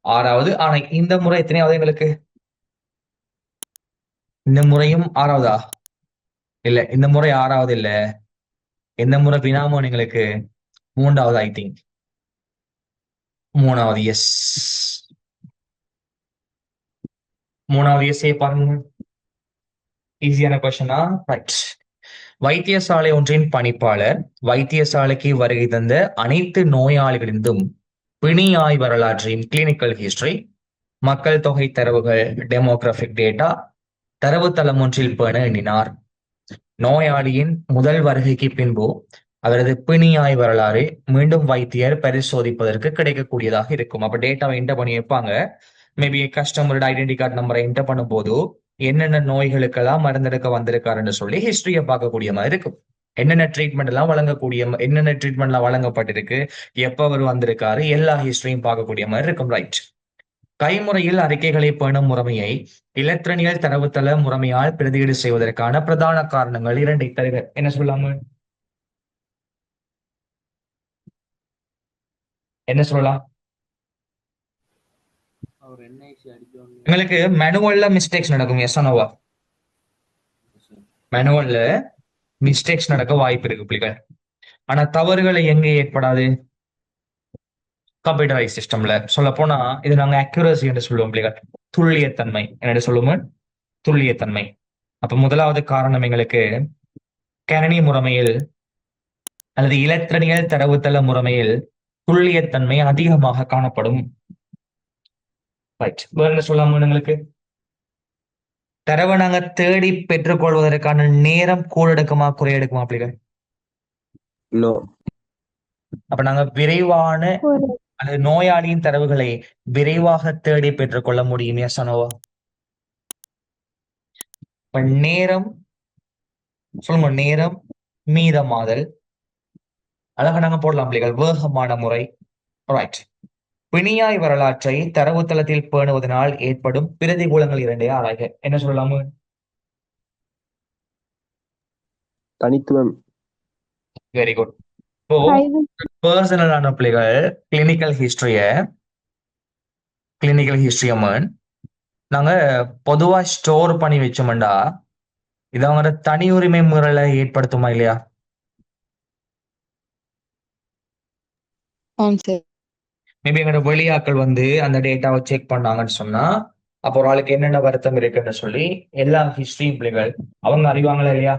6வது. ஆனா இந்த முறை எத்தனையாவது எங்களுக்கு? இந்த முறையும் 6வதா? இல்ல, இந்த முறை 6வது இல்ல. இந்த முறை வினாமோன் எங்களுக்கு 3வது. ஐ திங்க் 3வது. எஸ், 3வது எஸ்ஏ பாருங்க. ஈஸியான கொஸ்டினா? ரைட். வைத்தியசாலை ஒன்றின் பணிப்பாளர் வைத்தியசாலைக்கு வருகை தந்த அனைத்து நோயாளிகளிருந்தும் பிணியாய் வரலாற்றின் கிளினிக்கல் ஹிஸ்டரி, மக்கள் தொகை தரவுகள் டெமோகிராபிக் டேட்டா தரவுத்தளம் ஒன்றில் பேண எண்ணினார். நோயாளியின் முதல் வருகைக்கு பின்பு அவரது பிணியாய் வரலாறு மீண்டும் வைத்தியர் பரிசோதிப்பதற்கு கிடைக்கக்கூடியதாக இருக்கும். அப்ப டேட்டாவை என்டர் பண்ணி வைப்பாங்க. மேபி கஸ்டமரோட ஐடென்டி கார்டு நம்பரை என்டர் பண்ணும் போது என்னென்ன நோய்களுக்கெல்லாம் மருந்தெடுக்க வந்திருக்காருன்னு சொல்லி ஹிஸ்டரியை பார்க்கக்கூடிய மாதிரி இருக்கும். என்னென்ன ட்ரீட்மெண்ட் எல்லாம் என்னென்ன ட்ரீட்மெண்ட் எல்லாம் வழங்கப்பட்டிருக்கு, எப்ப அவர் வந்திருக்காரு, எல்லா ஹிஸ்டரியும் பார்க்கக்கூடிய மாதிரி இருக்கும். ரைட். கைமுறையில் அறிக்கைகளை பேணும் முறைமையை இலத்திரனியல் தரவுத்தள முறைமையால் பிரதியீடு செய்வதற்கான பிரதான காரணங்கள் 2 தருக. என்ன சொல்லாம? என்ன சொல்லலாம்? உங்களுக்கு மேனுவல்ல மிஸ்டேக்ஸ் நடக்கும். எஸ் நோவா? மேனுவல்ல மிஸ்டேக்ஸ் நடக்க வாய்ப்பு இருக்கு பிள்ளைகள். ஆனா தவறுகளை எங்க ஏற்படாது? கம்ப்யூட்டரைஸ் சிஸ்டம்ல. சொல்ல போனா இது நாங்க அக்யூரசி என்று சொல்லுவோம் பிள்ளைகள். துல்லியத்தன்மை என்ன சொல்லுவோம்? துல்லியத்தன்மை. அப்ப முதலாவது காரணம் எங்களுக்கு கணினி முறைமையில் அல்லது இலத்திரனியல் தரவுத்தள முறைமையில் துல்லியத்தன்மை அதிகமாக காணப்படும். ரைட். வேற என்ன சொல்லாம எங்களுக்கு? தரவை நாங்க தேடி பெற்றுக்கொள்வதற்கான நேரம் கூட எடுக்குமா குறைய எடுக்குமா பிள்ளைகள்? நோ. அப்ப நாங்க விரைவான ஒரு. அல்லது நோயாளியின் தரவுகளை விரைவாக தேடி பெற்றுக்கொள்ள முடியும். Yes ANOVA? இப்ப நேரம் சொல்லுங்க. நேரம் மீதமாதல் அழகா நாங்க போடலாம் பிள்ளைகள். வேகமான முறை. ரைட். பிணியாய் வரலாற்றை தரவுத்தளத்தில் பேணுவதனால் ஏற்படும் பிரதிகூலங்கள் 2 ஆராய்க. என்ன சொல்லலாமு? தனித்துவம். Very good. இப்போ Private. பர்சனலான பிள்ளைகள் கிளினிக்கல் ஹிஸ்டரிய நாங்க பொதுவா ஸ்டோர் பண்ணி வச்சோம்டா இது அவங்களோட தனி உரிமை மீறலை ஏற்படுத்துமா இல்லையா? மேபி எங்களோட வெளியாக்கள் அந்த டேட்டாவை செக் பண்ணாங்கன்னு சொன்னா அப்போ ஒரு ஆளுக்கு என்னென்ன வருத்தம் இருக்குன்னு சொல்லி எல்லா ஹிஸ்டரியும் பிள்ளைகள் அவங்க அறிவாங்களா இல்லையா?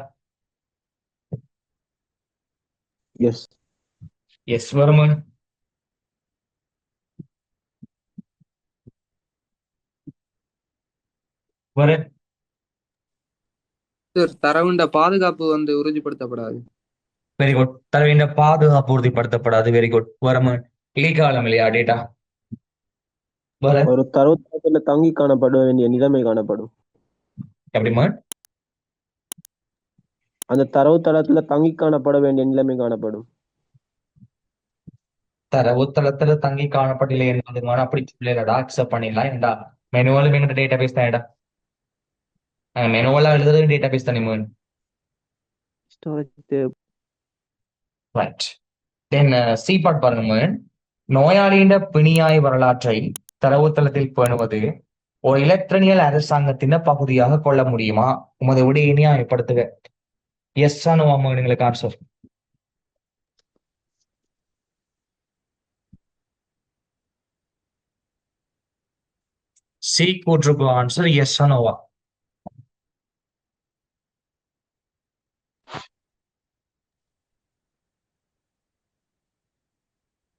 எஸ். எஸ் வருமன். வர தரவுண்ட பாதுகாப்பு உறுதிப்படுத்தப்படாது. Very good. தரவின் பாதுகாப்பு உறுதிப்படுத்தப்படாது. Very good. வரமன். இடைக்காலம் இல்லையா டேட்டா? வர ஒரு தரவுத்தளத்துல தங்கி காணப்பட வேண்டிய நிலைமை காணப்படும். எப்படிமன்? அந்த தரவுத்தளத்துல தங்கி காணப்பட வேண்டிய நிலைமை காணப்படும். தரவுத்தளத்துல தங்கி காணப்படலை என்பது அப்படி சொல்லலடா. அக்செப்ட் பண்ணிடலாம். ஏன்டா மெனுவலும் எங்க டேட்டா பேஸ் தான்டா. மெனுவலா எழுதுறது டேட்டா பேஸ் தானே மேன். ரைட். தென் சி பார்ட் பாருங்க மேன். நோயாளியின் பிணியாய் வரலாற்றை தரவுத்தளத்தில் பேணுவது ஒரு இலத்திரனியல் அரசாங்கத்தின் பகுதியாக கொள்ள முடியுமா? உமது விடையை நியாயப்படுத்துக. எஸ் ஆனோ எங்களுக்கு ஆன்சர். சி கூற்றுக்கு ஆன்சர் எஸ் ஆனோவா?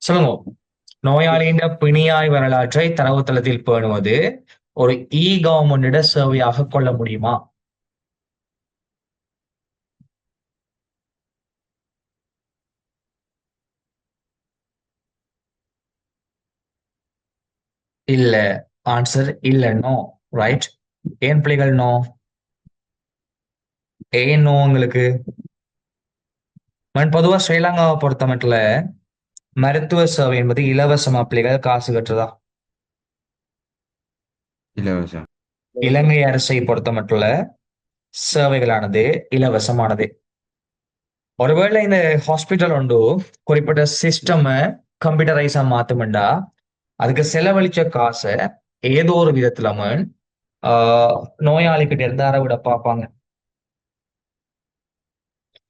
சொல்லுங்க. நோயாளியின் பிணியாய் வரலாற்றை தரவுத்தளத்தில் பேணுவது ஒரு கவர்மெண்ட் சேவையாக கொள்ள முடியுமா? இல்ல. ஆன்சர் இல்ல, நோ. ரைட். ஏன் பிள்ளைகள் நோ? ஏன் நோ உங்களுக்கு? பொதுவா ஸ்ரீலங்காவை பொறுத்த மட்டும் மருத்துவ சேவை என்பது இலவசமா பிள்ளைகள், காசு கட்டுறதா? இலவசம். இலங்கை அரசை பொறுத்த மட்டும் சேவைகளானது இலவசமானது. ஒருவேளை இந்த ஹாஸ்பிட்டல் ஒன்று குறிப்பிட்ட சிஸ்டம் கம்ப்யூட்டரைஸா மாத்துமெண்டா அதுக்கு செலவழிச்ச காசை ஏதோ ஒரு விதத்துல நோயாளிகிட்ட இருந்து அறவிட பார்ப்பாங்க.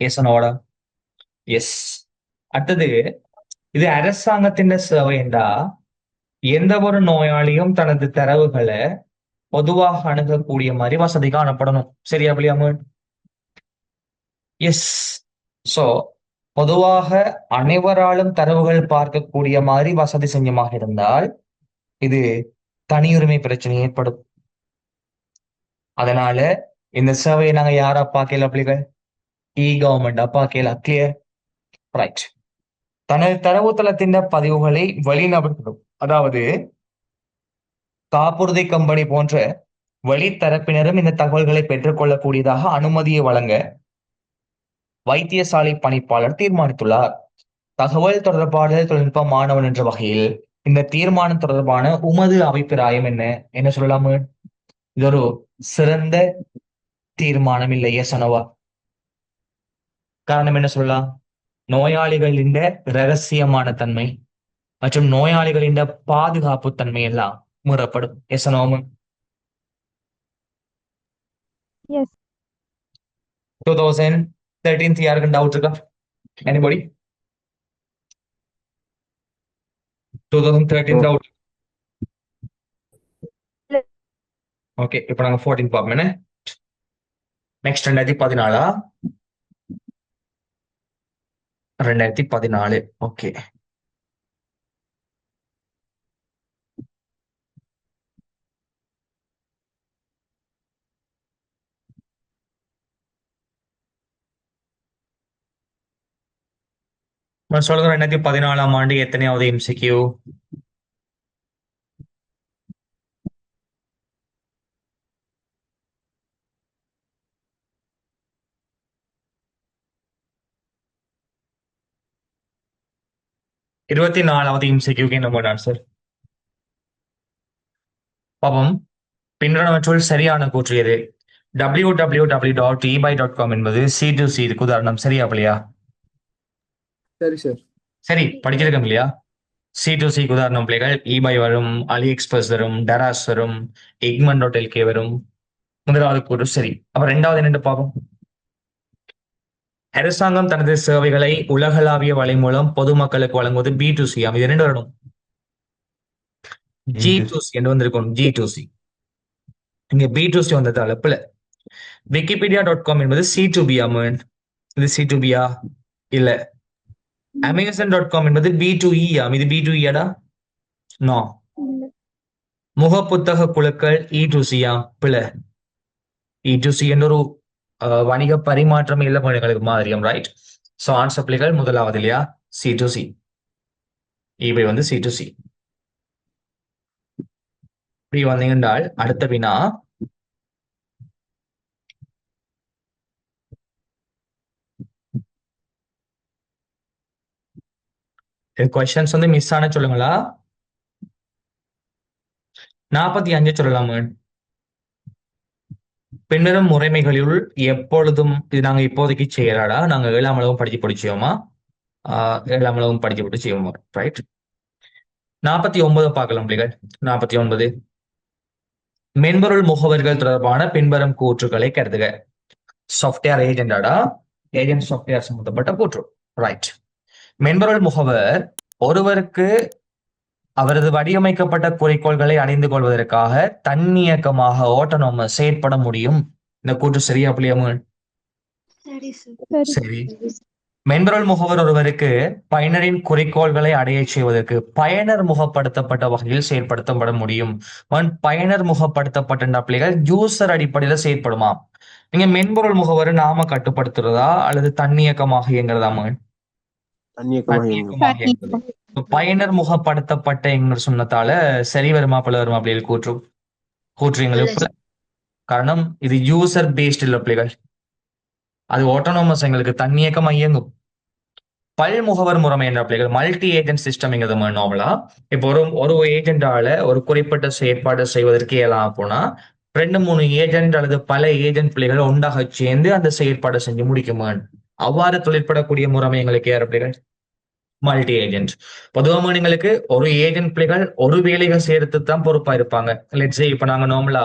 எஸ்னோட எஸ். அடுத்தது, இது அரசாங்கத்தின் சேவைண்டா எந்த ஒரு நோயாளியும் தனது தரவுகளை பொதுவாக அணுகக்கூடிய மாதிரி வசதி காணப்படணும். சரியா பிள்ளையாம? எஸ். சோ பொதுவாக அனைவராலும் தரவுகள் பார்க்கக்கூடிய மாதிரி வசதி செஞ்சமாக இருந்தால் இது தனியுரிமை பிரச்சனை ஏற்படும். அதனால இந்த சேவையை நாங்க யாரா பார்க்கல பிள்ளைகள்? கவர்மெண்டா பார்க்கல. கிளியர்? ரைட். தனது தரவுத்தளத்தின் பதிவுகளை வெளிநபர்களும், அதாவது காப்புறுதி கம்பெனி போன்ற வெளித்தரப்பினரும் இந்த தகவல்களை பெற்றுக்கொள்ளக்கூடியதாக அனுமதியை வழங்க வைத்தியசாலை பணிப்பாளர் தீர்மானித்துள்ளார். தகவல் தொடர்பாடல் தொழில்நுட்ப மாணவன் என்ற வகையில் இந்த தீர்மானம் தொடர்பான உமது அபிப்பிராயம் என்ன சொல்லலாமு? இது ஒரு சிறந்த தீர்மானம் இல்லை, எசனவா? காரணம் என்ன சொல்லலாம்? நோயாளிகளின் ரகசியமான தன்மை மற்றும் நோயாளிகளின் பாதுகாப்பு தன்மை எல்லாம் மீறப்படும். எசனோமு? Yes. 2013 யாருக்கு டவுட் இருக்கா? எனிபடி? 2013 டவுட்? ஓகே, இப்போ நாங்க 14 பார்ப்போம். நெக்ஸ்ட் 2014. 2014. ஓகே. சொல்லுங்க, 2014 ஆண்டு எத்தனையாவது எம்சிக்யூ? இருபத்தி 4வது எம்சிக்யூக்கு என்ன பண்ணார் சார்? பாவம். பின்வருவற்றுள் சரியான கூற்று எது? www.ebuy.com என்பது C2C இதுக்கு உதாரணம். சரியா பிள்ளையா? சரி சார். சரி, படிச்சிருக்கோம் இல்லையா? C2Cக்கு உதாரணம் பிள்ளைகள் eBay வரும், AliExpress வரும், டராஸ் வரும், egmont.lk வரும். முதலாவது கூறு சரி. அப்ப ரெண்டாவது என்னன்னு பார்ப்போம். அரசாங்கம் தனது சேவைகளை உலகளாவிய வலை மூலம் பொதுமக்களுக்கு வழங்குவது B2C. இது ரெண்டு வரணும். G2C என்று வந்திருக்கும். G2C. இங்க B2C வந்ததால பிள்ளை. wikipedia.com என்பது C2B. இது C2B-யா? இல்ல. Amazon.com என்பது B2E. இது B2E-டா? நோ. முகப்புத்தக குழுக்கள் E2C. பிள்ளை. E2C என்ற ஒரு வணிக பரிமாற்றம் இல்ல பணிகளுக்கு மாதிரியம். ரைட். சோ ஆன்சர் பிள்ளைகள் முதலாவது இல்லையா? C2C. eBay வந்து C2C. இப்படி வந்தீங்கன்றால் அடுத்த வினா, கொஸ்டின்ஸ் வந்து மிஸ் ஆன சொல்லுங்களா? 45 சொல்லலாமா? பின்வரும் முறைமைகளுள் எப்பொழுதும் இது நாங்க இப்போதைக்கு செய்யறாடா? நாங்க 7ஆம் அளவும் படிச்சு படிச்சோமா? 7ஆம் அளவும் படிச்சு போட்டு செய்வோமா? ரைட். 49 பார்க்கலாம் பிள்ளைகள். 49 மென்பொருள் முகவர்கள் தொடர்பான பின்வரும் கூற்றுக்களை கருதுக. சாஃப்ட்வேர் ஏஜென்டாடா? ஏஜென்ட் சாஃப்ட்வேர் சம்பந்தப்பட்ட கூற்று. ரைட். மென்பொருள் முகவர் ஒருவருக்கு அவரது வடிவமைக்கப்பட்ட குறிக்கோள்களை அணிந்து கொள்வதற்காக தன்னியக்கமாக ஆட்டோனோமஸ் செயற்பட முடியும். இந்த கூற்று சரியா பிள்ளையாம? சரி சார். சரி. மென்பொருள் முகவர் ஒருவருக்கு பயனரின் குறிக்கோள்களை அடையச் செய்வதற்கு பயனர் முகப்படுத்தப்பட்ட வகையில் செயல்படுத்தப்பட முடியும். பயனர் முகப்படுத்தப்பட்ட அப்ளிகள் யூசர் அடிப்படையில செயல்படுமா? நீங்க மென்பொருள் முகவரை நாம கட்டுப்படுத்துறதா அல்லது தன்னியக்கமாக இயங்குறதா மகன்? தன்னியக்கமாக இயங்கும். தன்னியக்கமாக இயங்குது. இப்ப பயனர் முகப்படுத்தப்பட்ட எங்க சொன்னதால சரி வருமா பிள்ளை வருமா அப்படி கூற்றும் கூற்றுங்களுக்கு காரணம் இது யூசர் பேஸ்ட் இல்ல பிள்ளைகள். அது ஆட்டோனோமஸ் எங்களுக்கு தன்னியக்கமா இயங்கும். பல்முகவர் முறைமை என்ற பிள்ளைகள் மல்டி ஏஜென்ட் சிஸ்டம்ங்கிறது நார்மலா இப்போ ஒரு ஏஜென்டால ஒரு குறிப்பிட்ட செயற்பாடு செய்வதற்கு இயலாம் போனா 2-3 ஏஜென்ட் அல்லது பல ஏஜென்ட் பிள்ளைகள் ஒன்றாக சேர்ந்து அந்த செயற்பாடு செஞ்சு முடிக்குமா? அவ்வாறு தொழிற்படக்கூடிய முறைமை எங்களுக்கு யார் பிள்ளைகள்? Multi agent. பொதுவாக நீங்களுக்கு ஒரு ஏஜென்ட் பிள்ளைகள் ஒரு வேலைகள் சேர்த்து தான் பொறுப்பா இருப்பாங்க. லெட்ஸ் இப்ப நாங்க நார்மலா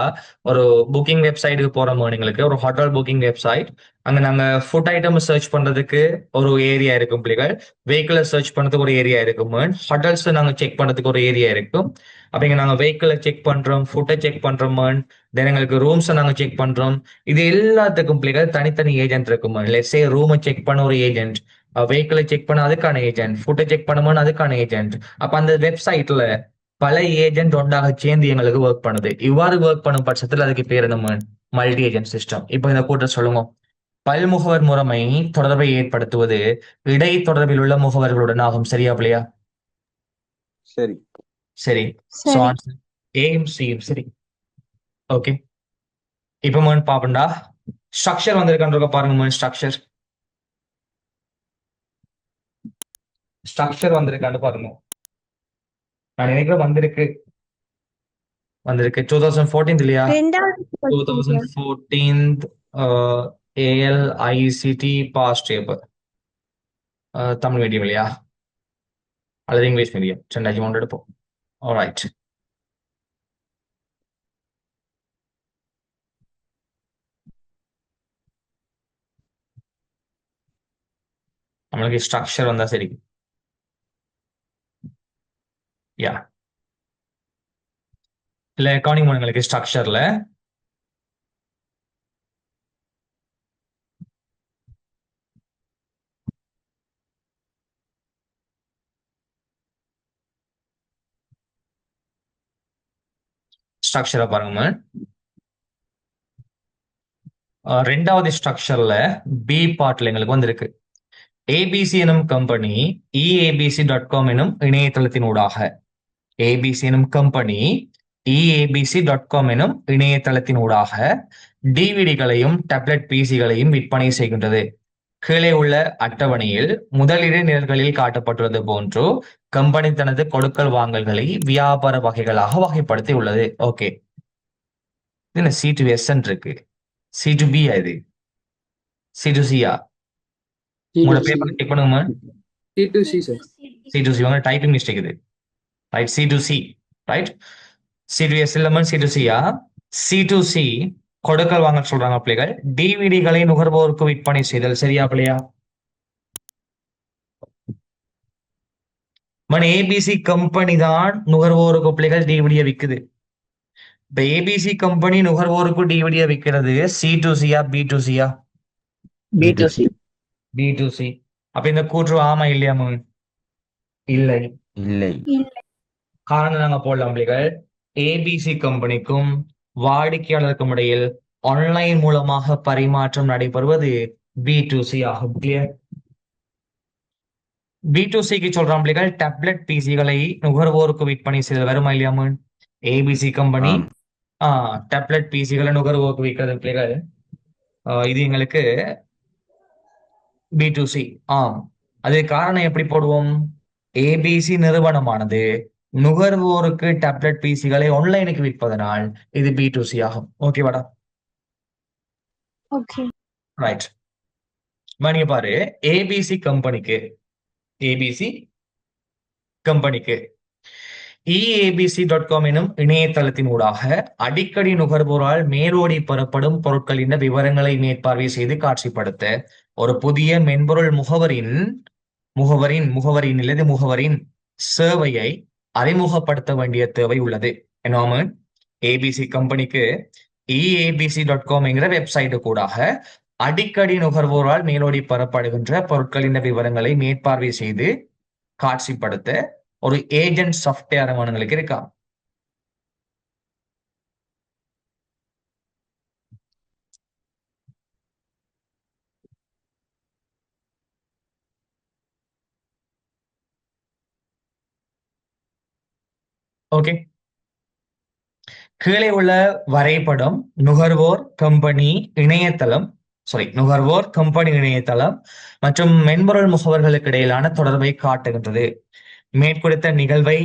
ஒரு புக்கிங் வெப்சைட்டுக்கு போறோம் எங்களுக்கு ஒரு ஹோட்டல் புக்கிங் வெப்சைட். அங்க நாங்க ஃபுட் ஐட்டம் சர்ச் பண்றதுக்கு ஒரு ஏரியா இருக்கும் பிள்ளைகள். வெஹிக்கிளை சர்ச் பண்றதுக்கு ஒரு ஏரியா இருக்கும். ஹோட்டல்ஸ் நாங்க செக் பண்றதுக்கு ஒரு ஏரியா இருக்கும். அப்படிங்க நாங்க வெஹிக்கிளை செக் பண்றோம், ஃபுட்டை செக் பண்றோம், தென் எங்களுக்கு ரூம்ஸை நாங்க செக் பண்றோம். இது எல்லாத்துக்கும் பிள்ளைகள் தனித்தனி ஏஜென்ட் இருக்கும். லெட்ஸ் ரூமை செக் பண்ண ஒரு ஏஜென்ட், வெஹிக்கிளை செக் பண்ண அதுக்கான ஏஜென்ட், ஃபுட்டை செக் பண்ணும்போது அதுக்கான ஏஜென்ட். அப்ப அந்த வெப்சைட்ல பல ஏஜென்ட் ஒன்றாக சேர்ந்து எங்களுக்கு ஒர்க் பண்ணுது. இவ்வாறு ஒர்க் பண்ணும் பட்சத்தில் அதுக்கு பேர் நம்ம மல்டி ஏஜென்ட் சிஸ்டம். இப்போ இந்த கூட்ட சொல்லுங்க. பல்முகவர் முறைமை தொடர்பை ஏற்படுத்துவது இடை தொடர்பில் உள்ள முகவர்களுடன் ஆகும். சரியா பிள்ளையா? சரி. சரி. ஏயும் சியும் சரி. ஓகே. இப்ப பாப்பண்டா ஸ்ட்ரக்சர் வந்திருக்கான்ற பாருங்க. ஸ்ட்ரக்சர் வந்திருக்கான்னு பாருங்க. நான் நினைக்கிறேன் வந்திருக்கு 2014 இல்லையா? 2014 ALICT past paper. Tamil medium இல்லையா அல்லது இங்கிலீஷ் மீடியம்? 2003 எடுப்போம். ஆல்ரைட். நம்மளுக்கு ஸ்ட்ரக்சர் வந்தா சரி. யா இல்ல அக்கவுண்டிங் உங்களுக்கு ஸ்ட்ரக்சர்ல ஸ்ட்ரக்சரை பாருங்க. ரெண்டாவது ஸ்ட்ரக்சர்ல பி பார்ட்ல எங்களுக்கு வந்திருக்கு. ஏபிசி எனும் கம்பெனி eabc.com எனும் இணையதளத்தினூடாக ஏபிசி எனும் கம்பெனி eabc.com எனும் இணையதளத்தினூடாக டிவிடிகளையும் டேப்லெட் பிசிகளையும் விற்பனை செய்கின்றது. கீழே உள்ள அட்டவணையில் முதலிட நிரல்களில் காட்டப்பட்டுள்ளது போன்று கம்பெனி தனது கொடுக்கல் வாங்கல்களை வியாபார வகைகளாக வகைப்படுத்தி உள்ளது. ஓகே. இது C2S இருக்கு, C2B இது C2Cயா? உங்களோட பேப்பர் செக் பண்ணுங்க. C2C sir. C2C உங்க டைப்பிங் மிஸ்டேக் இது. Right, C2C right. C2S இல்ல C2Cயா? C2C கொடுக்கல் வாங்க சொல்றாங்க பிள்ளைகள். டிவிடிகளை நுகர்வோருக்கு விற்பனை செய்தல். சரியா பிள்ளையா? ஏபிசி கம்பெனி தான் நுகர்வோருக்கு பிள்ளைகள் டிவிடியை விற்குது. இப்ப ஏபிசி கம்பெனி நுகர்வோருக்கு டிவிடியை விற்கிறது C2Cயா B2Cயா? B2C. B2C. அப்ப இந்த கூற்று ஆமா இல்லையா? இல்லை. இல்லை. காரணம் நாங்க போடலாம் பிள்ளைகள். ஏபிசி கம்பெனிக்கும் வாடிக்கையாளருக்கும் இடையில் ஆன்லைன் மூலமாக பரிமாற்றம் நடைபெறுவது B2C ஆகும். கிளியர்? B2Cக்கு சொல்றான் பிள்ளைகள் டேப்லெட் பிசிகளை நுகர்வோருக்கு விற்பனை செய்தல் வருமா இல்லையா? ஏபிசி கம்பெனி டேப்லெட் பிசிகளை நுகர்வோருக்கு விற்கிறது பிள்ளைகள். இது எங்களுக்கு B2C. அது காரணம் எப்படி போடுவோம்? ஏபிசி நிறுவனமானது நுகர்வோருக்கு டேப்லெட் பிசிகளை ஆன்லைனுக்கு விற்பதனால் இது B2C ஆகும். ஓகேவாடா? ஓகே. ரைட். நீங்க பாரு, ஏபிசி கம்பெனிக்கு eabc.com எனும் இணையதளத்தின் ஊடாக அடிக்கடி நுகர்வோரால் மேலோடி பெறப்படும் பொருட்களின் விவரங்களை மேற்பார்வை செய்து காட்சிப்படுத்த ஒரு புதிய மென்பொருள் முகவரின் சேவையை அறிமுகப்படுத்த வேண்டிய தேவை உள்ளது. ஏபிசி கம்பெனிக்கு eabc.com என்கிற வெப்சைட்டு கூடாக அடிக்கடி நுகர்வோரால் மேலோடி பெறப்படுகின்ற பொருட்களின் விவரங்களை மேற்பார்வை செய்து காட்சிப்படுத்த ஒரு ஏஜென்ட் சாஃப்ட்வேர் அவங்களுக்கு இருக்கா? ஓகே, கீழே உள்ள வரைபடம் நுகர்வோர் கம்பெனி இணையதளம் நுகர்வோர் கம்பெனி இணையதளம் மற்றும் மென்பொருள் முகவர்களுக்கு இடையிலான தொடர்பை காட்டுகின்றது. மேற்குறித்த நிகழ்வை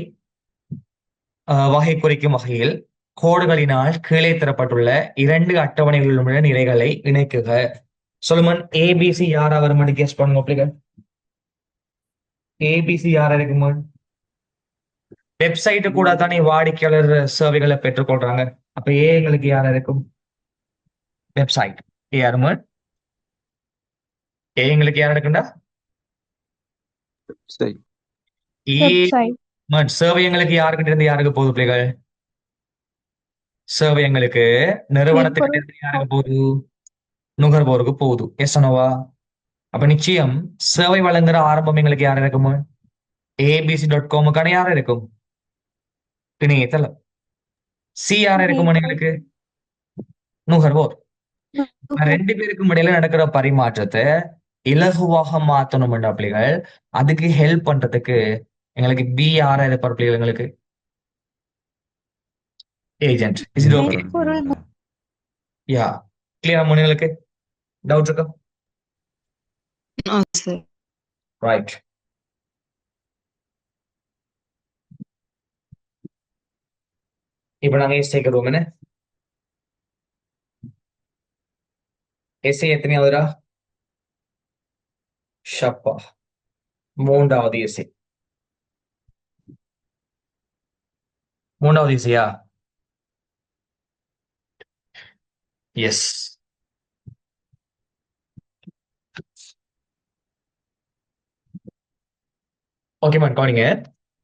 வகை குறிக்கும் வகையில் கோடுகளினால் கீழே தரப்பட்டுள்ள 2 அட்டவணைகளில் உள்ள நிலைகளை இணைக்குக. சொல்லுமன் ஏபிசி யாரா வருமானு கெஸ் பண்ணுங்க பிள்ளைகள். ஏபிசி யாரா இருக்குமா? வெப்சைட் கூட தானே வாடிக்கையாளர் சேவைகளை பெற்றுக்கொள்றாங்க. அப்ப எங்களுக்கு யாரா இருக்கும்? வெப்சைட் யாருமா? எங்களுக்கு யாரா இருக்குண்டா? சரி. வெப்சைட் சேவை எங்களுக்கு யாருக்கிட்ட இருந்து யாருக்கு போகுது பிள்ளைகள்? சேவை எங்களுக்கு நிறுவனத்துக்கிட்ட இருந்து யாருக்கு போகுது? நுகர்வோருக்கு போகுது. எஸ்னோவா? அப்ப நிச்சயம் சேவை வழங்குற ஆரம்பம் எங்களுக்கு யாரா இருக்குமா? abc.com யாரா இருக்கும்? இணையதளம். சி யாரா இருக்குமா எங்களுக்கு? நுகர்வோர். 2 பேருக்கும் இடையில நடக்கிற பரிமாற்றத்தை இலகுவாக மாத்தணும் பிள்ளைகள். அதுக்கு ஹெல்ப் பண்றதுக்கு எங்களுக்கு பி யாரா இருப்பார் பிள்ளைகள்? எங்களுக்கு agent. Is it okay? Ya, கிளியரா உங்களுக்கு டவுட் இருக்கா? சார். ரைட். இப்ப நாங்க சேர்க்கிறோம் என்ன? எஸ்ஐ எத்தனையாவதுரா? ஷப்பா, 3வது எஸ்ஐ. 3வது எஸ்ஐயா? எஸ். ஓகே மேம், கவனிங்க.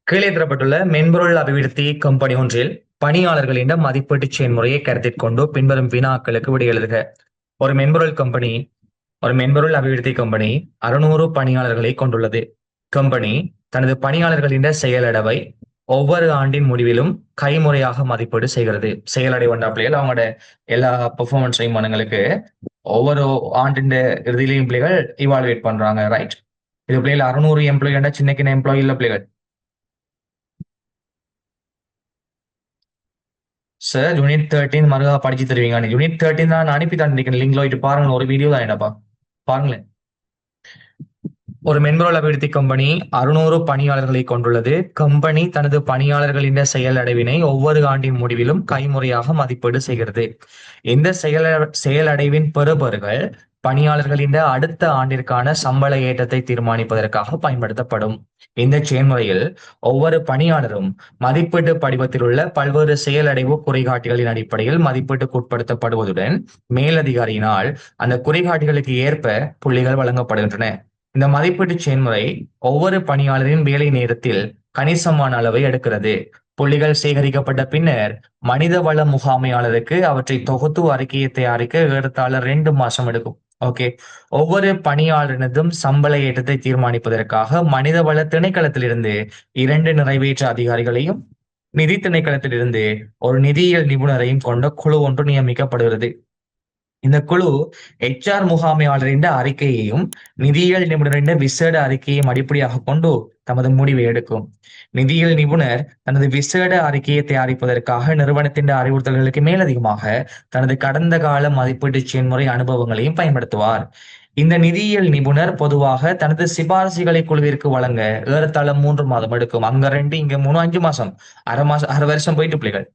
கீழே தரப்பட்டுள்ள மென்பொருள் அபிவிருத்தி கம்பெனி ஒன்றில் பணியாளர்களின் மதிப்பீட்டு செயல்முறையை கருத்தில் கொண்டு பின்வரும் வினாக்களுக்கு விடை எழுதுக. ஒரு மென்பொருள் அபிவிருத்தி கம்பெனி 600 பணியாளர்களை கொண்டுள்ளது. கம்பெனி தனது பணியாளர்களின் செயலடவை ஒவ்வொரு ஆண்டின் முடிவிலும் கைமுறையாக மதிப்பீடு செய்கிறது. செயலடை பிள்ளைகள் அவங்களோட எல்லா பெர்ஃபார்மன்ஸையும் மனங்களுக்கு ஒவ்வொரு ஆண்டின் இறுதியிலையும் பிள்ளைகள் இவாலுவேட் பண்றாங்க. ரைட். இது பிள்ளைகள் 600 எம்ப்ளாயி சின்ன எம்ப்ளாயி இல்ல பிள்ளைகள். சார் யூனிட் 13 மறுகா படிச்சு தருவீங்க. யூனிட் 13 தான் நான் அனுப்பி தந்திருக்கேன். லிங்க்ல போயிட்டு பாருங்க. ஒரு வீடியோ தான் என்னப்பா பாருங்களேன். ஒரு மென்பொருள் அபிவிருத்தி கம்பெனி 600 பணியாளர்களை கொண்டுள்ளது. கம்பெனி தனது பணியாளர்களின் செயலடைவினை ஒவ்வொரு ஆண்டின் முடிவிலும் கைமுறையாக மதிப்பீடு செய்கிறது. இந்த செயலடைவின் பெறுபர்கள் பணியாளர்களின் அடுத்த ஆண்டிற்கான சம்பள ஏற்றத்தை தீர்மானிப்பதற்காக பயன்படுத்தப்படும். இந்த செயல்முறையில் ஒவ்வொரு பணியாளரும் மதிப்பீட்டு படிவத்தில் உள்ள பல்வேறு செயலடைவு குறைகாட்டிகளின் அடிப்படையில் மதிப்பீட்டுக்கு உட்படுத்தப்படுவதுடன் மேலதிகாரியினால் அந்த குறைகாட்டிகளுக்கு ஏற்ப புள்ளிகள் வழங்கப்படுகின்றன. இந்த மதிப்பீட்டு செயல்முறை ஒவ்வொரு பணியாளரின் வேலை நேரத்தில் கணிசமான அளவை எடுக்கிறது. புள்ளிகள் சேகரிக்கப்பட்ட பின்னர் மனிதவள முகாமையாளருக்கு அவற்றை தொகுத்து அறிக்கையை தயாரிக்க ஏறத்தாழ 2 மாசம் எடுக்கும். ஓகே, ஒவ்வொரு பணியாளரினதும் சம்பள ஏற்றத்தை தீர்மானிப்பதற்காக மனிதவள திணைக்களத்திலிருந்து 2 நிறைவேற்ற அதிகாரிகளையும் நிதி திணைக்களத்திலிருந்து ஒரு நிதியியல் நிபுணரையும் கொண்ட குழு ஒன்று நியமிக்கப்படுகிறது. இந்த குழு HR முகாமையாளரின் அறிக்கையையும் நிதியியல் நிபுணரின் விசேட அறிக்கையையும் அடிப்படையாக கொண்டு தமது முடிவை எடுக்கும். நிதியியல் நிபுணர் தனது விசேட அறிக்கையை தயாரிப்பதற்காக நிறுவனத்தின் அறிவுறுத்தல்களுக்கு மேலதிகமாக தனது கடந்த கால மதிப்பீட்டு செயல்முறை அனுபவங்களையும் பயன்படுத்துவார். இந்த நிதியியல் நிபுணர் பொதுவாக தனது சிபாரிசுகளை குழுவிற்கு வழங்க ஏறத்தாழ 3 மாதம் எடுக்கும். அங்க 2, இங்க 3, 5 மாசம், அரை வருஷம் போயிட்டு பிள்ளைகள்.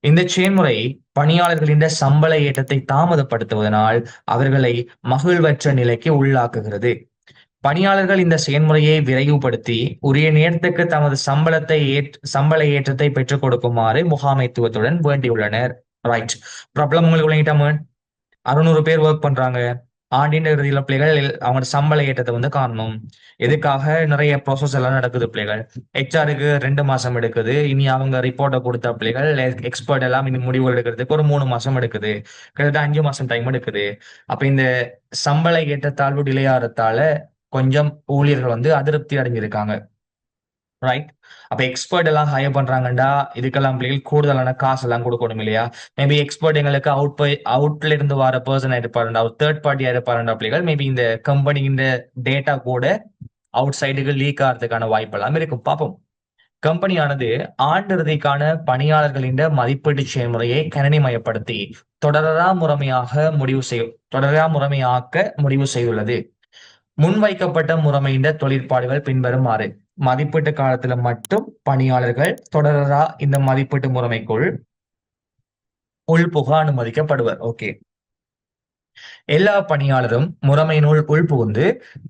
இந்த செயல்முறை பணியாளர்களின் சம்பள ஏற்றத்தை தாமதப்படுத்துவதனால் அவர்களை மகிழ்வற்ற நிலைக்கு உள்ளாக்குகிறது. பணியாளர்கள் இந்த செயல்முறையை விரைவுபடுத்தி உரிய நேரத்துக்கு தமது சம்பள ஏற்றத்தை பெற்றுக் கொடுக்குமாறு முகாமைத்துவத்துடன் வேண்டியுள்ளனர். ரைட். ப்ராப்ளம் உங்களுக்கு 600 பேர் ஒர்க் பண்றாங்க. ஆண்டின் இறுதியில பிள்ளைகள் அவங்க சம்பள ஏற்றத்தை வந்து காணணும். இதுக்காக நிறைய ப்ராசஸ் எல்லாம் நடக்குது பிள்ளைகள். ஹெச்ஆருக்கு 2 மாசம் எடுக்குது. இனி அவங்க ரிப்போர்ட்டை கொடுத்த பிள்ளைகள் எக்ஸ்பர்ட் எல்லாம் இனி முடிவு எடுக்கிறதுக்கு ஒரு 3 மாசம் எடுக்குது. கிட்டத்தட்ட 5 மாசம் டைம் எடுக்குது. அப்ப இந்த சம்பள ஏற்றத்தாழ்வு டிலே ஆறதால கொஞ்சம் ஊழியர்கள் வந்து அதிருப்தி அடைஞ்சிருக்காங்க. ரைட். அப்ப எக்ஸ்பர்ட் எல்லாம் ஹையர் பண்றாங்கடா, இதுக்கெல்லாம் பிள்ளைகள் கூடுதலான காசு எல்லாம் கொடுக்கணும் இல்லையா? மேபி எக்ஸ்பர்ட் எங்களுக்கு அவுட்ல இருந்து வர பர்சன் இருப்பாருண்டா, ஒரு தேர்ட் பார்ட்டியா இருப்பாருண்டா பிள்ளைகள். மேபி இந்த கம்பெனியின் டேட்டா கூட அவுட் சைடுக்கு லீக் ஆகிறதுக்கான வாய்ப்பு எல்லாம் இருக்கும். பார்ப்போம். கம்பெனியானது ஆண்டிறுதிக்கான பணியாளர்களின் மதிப்பீட்டு செயல்முறையை கணினிமயப்படுத்தி தொடரா முறைமையாக்க முடிவு செய்துள்ளது. முன்வைக்கப்பட்ட முறைமையின் தொழிற்பாடுகள் பின்வருமாறு. மதிப்பீட்டு காலத்துல மட்டும் பணியாளர்கள் தொடரா இந்த மதிப்பீட்டு முறைமைக்குள் உள்புக அனுமதிக்கப்படுவர். ஓகே. எல்லா பணியாளரும் முறைமையினுள் உள்புகுந்து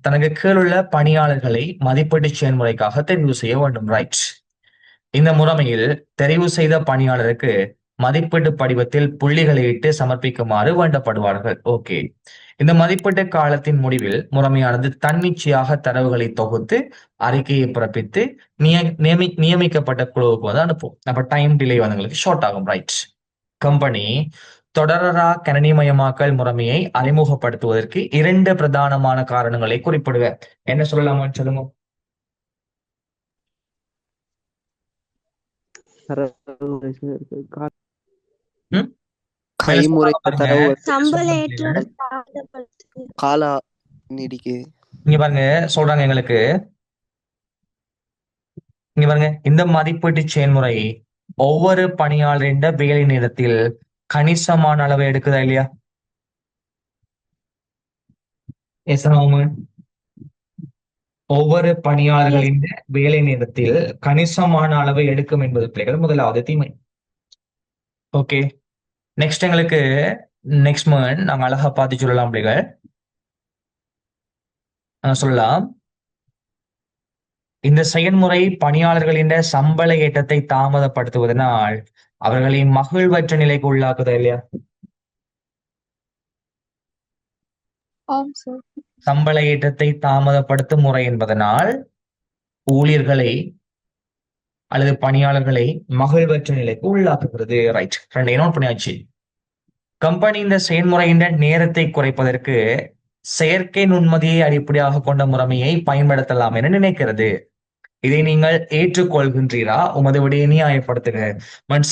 தனக்கு கீழுள்ள பணியாளர்களை மதிப்பீட்டு செயல்முறைக்காக தெரிவு செய்ய வேண்டும். ரைட். இந்த முறைமையில் தெரிவு செய்த பணியாளருக்கு மதிப்பீட்டு படிவத்தில் புள்ளிகளை இட்டு சமர்ப்பிக்குமாறு வேண்டப்படுவார்கள். ஓகே. இந்த மதிப்பீட்டு காலத்தின் முடிவில் முறைமையானது தன்னிச்சையாக தரவுகளை தொகுத்து அறிக்கையை பிறப்பித்து நியமிக்கப்பட்ட குழுவுக்கு வந்து அனுப்பும். அப்ப டைம் டிலே வந்து ஷார்ட் ஆகும். ரைட். கம்பெனி தொடரா கணினிமயமாக்கல் முறைமையை அறிமுகப்படுத்துவதற்கு 2 பிரதானமான காரணங்களை குறிப்பிடுவேன். என்ன சொல்லலாமா சொல்லுங்க. ம்? கைமுறை பாருங்க. தரவு சம்பள ஏற்றம் தாமதப்படுத்துது. கால நீடிக்கு இங்க பாருங்க சொல்றாங்க எங்களுக்கு. இங்க பாருங்க, இந்த மதிப்பீட்டு செயல்முறை ஒவ்வொரு பணியாளரின் வேலை நேரத்தில் கணிசமான அளவை எடுக்குதா இல்லையா? எஸ் ஒவ்வொரு பணியாளர்களின் வேலை நேரத்தில் கணிசமான அளவை எடுக்கும் என்பது பிள்ளைகள் முதலாவது தீமை. ஓகே. நெக்ஸ்ட் எங்களுக்கு நெக்ஸ்ட் மந்த் நாங்க அழகா பார்த்து சொல்லலாம் பிள்ளைகள். சொல்லலாம், இந்த செயல்முறை பணியாளர்களின் சம்பள ஏற்றத்தை தாமதப்படுத்துவதனால் அவர்களின் மகிழ்வற்ற நிலைக்கு உள்ளாக்குதா இல்லையா? ஆம் சார். சம்பள ஏற்றத்தை தாமதப்படுத்தும் முறை என்பதனால் ஊழியர்களை அல்லது பணியாளர்களை மகிழ்வற்ற நிலைக்கு உள்ளாக்குகிறது. ரைட். 2 நோட் பண்ணியாச்சு. கம்பெனி இந்த செயல்முறையின் நேரத்தை குறைப்பதற்கு செயற்கை நுண்மதியை அடிப்படையாக கொண்ட முறைமையை பயன்படுத்தலாம் என நினைக்கிறது. இதை நீங்கள் ஏற்றுக்கொள்கின்றீரா? உமது விடையை நியாயப்படுத்துக.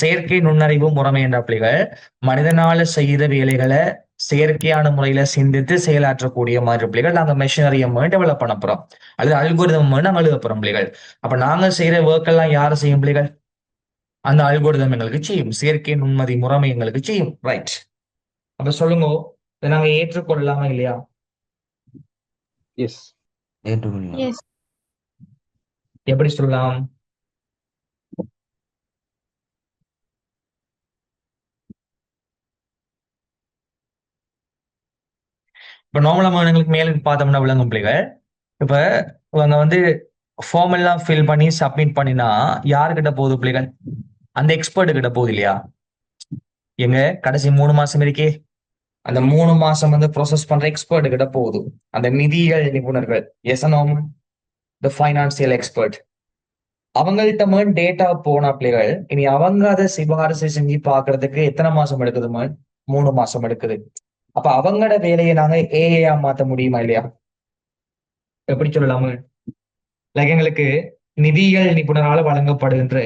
செயற்கை நுண்ணறிவு முறைமை என்ற பிள்ளைகள் மனிதனால செய்த வேலைகளை செயற்கையான முறையில சிந்தித்து செயலாற்றக்கூடிய மாதிரி பிள்ளைகள் நாங்க மெஷினரியை டெவலப் பண்ண போறோம், அல்லது அல்கோரிதம் நாங்க எழுத போறோம் பிள்ளைகள். அப்ப நாங்க செய்யற ஒர்க் எல்லாம் யாரு செய்யும் பிள்ளைகள்? அந்த அல்கோரிதம் எங்களுக்கு செய்யும், செயற்கை நுண்மதி முறைமை எங்களுக்கு செய்யும். ரைட். அப்ப சொல்லுங்க, இதை நாங்க ஏற்றுக்கொள்ளலாமா இல்லையா? எஸ். எஸ். எப்படி சொல்லலாம்? இப்ப நார்மலா எங்களுக்கு மேல பார்த்தோம்னா விளங்கும் பிள்ளைகள். இப்ப இவங்க வந்து ஃபார்ம் எல்லாம் ஃபில் பண்ணி சப்மிட் பண்ணினா யாருக்கிட்ட போகுது பிள்ளைகள்? அந்த எக்ஸ்பர்ட் கிட்ட போகுது இல்லையா? எங்க கடைசி 3 மாசம் இருக்கே, அந்த 3 மாசம் வந்து ப்ராசஸ் பண்ற எக்ஸ்பர்ட் கிட்ட போகுது, அந்த நிதியியல் நிபுணர்கள். As the financial expert. அவங்கள்ட்ட டேட்டா போனா பிள்ளைகள் இனி அவங்க அதை சிபாரிசு செஞ்சு பாக்குறதுக்கு எத்தனை மாசம் எடுக்குது? 3 மாசம் எடுக்குது. அப்ப அவங்களோட வேலையை நாங்க ஏஐயா மாத்த முடியுமா இல்லையா? எப்படி சொல்லலாம? லைக் எங்களுக்கு நிதியியல் நிபுணரால் வழங்கப்படுகின்ற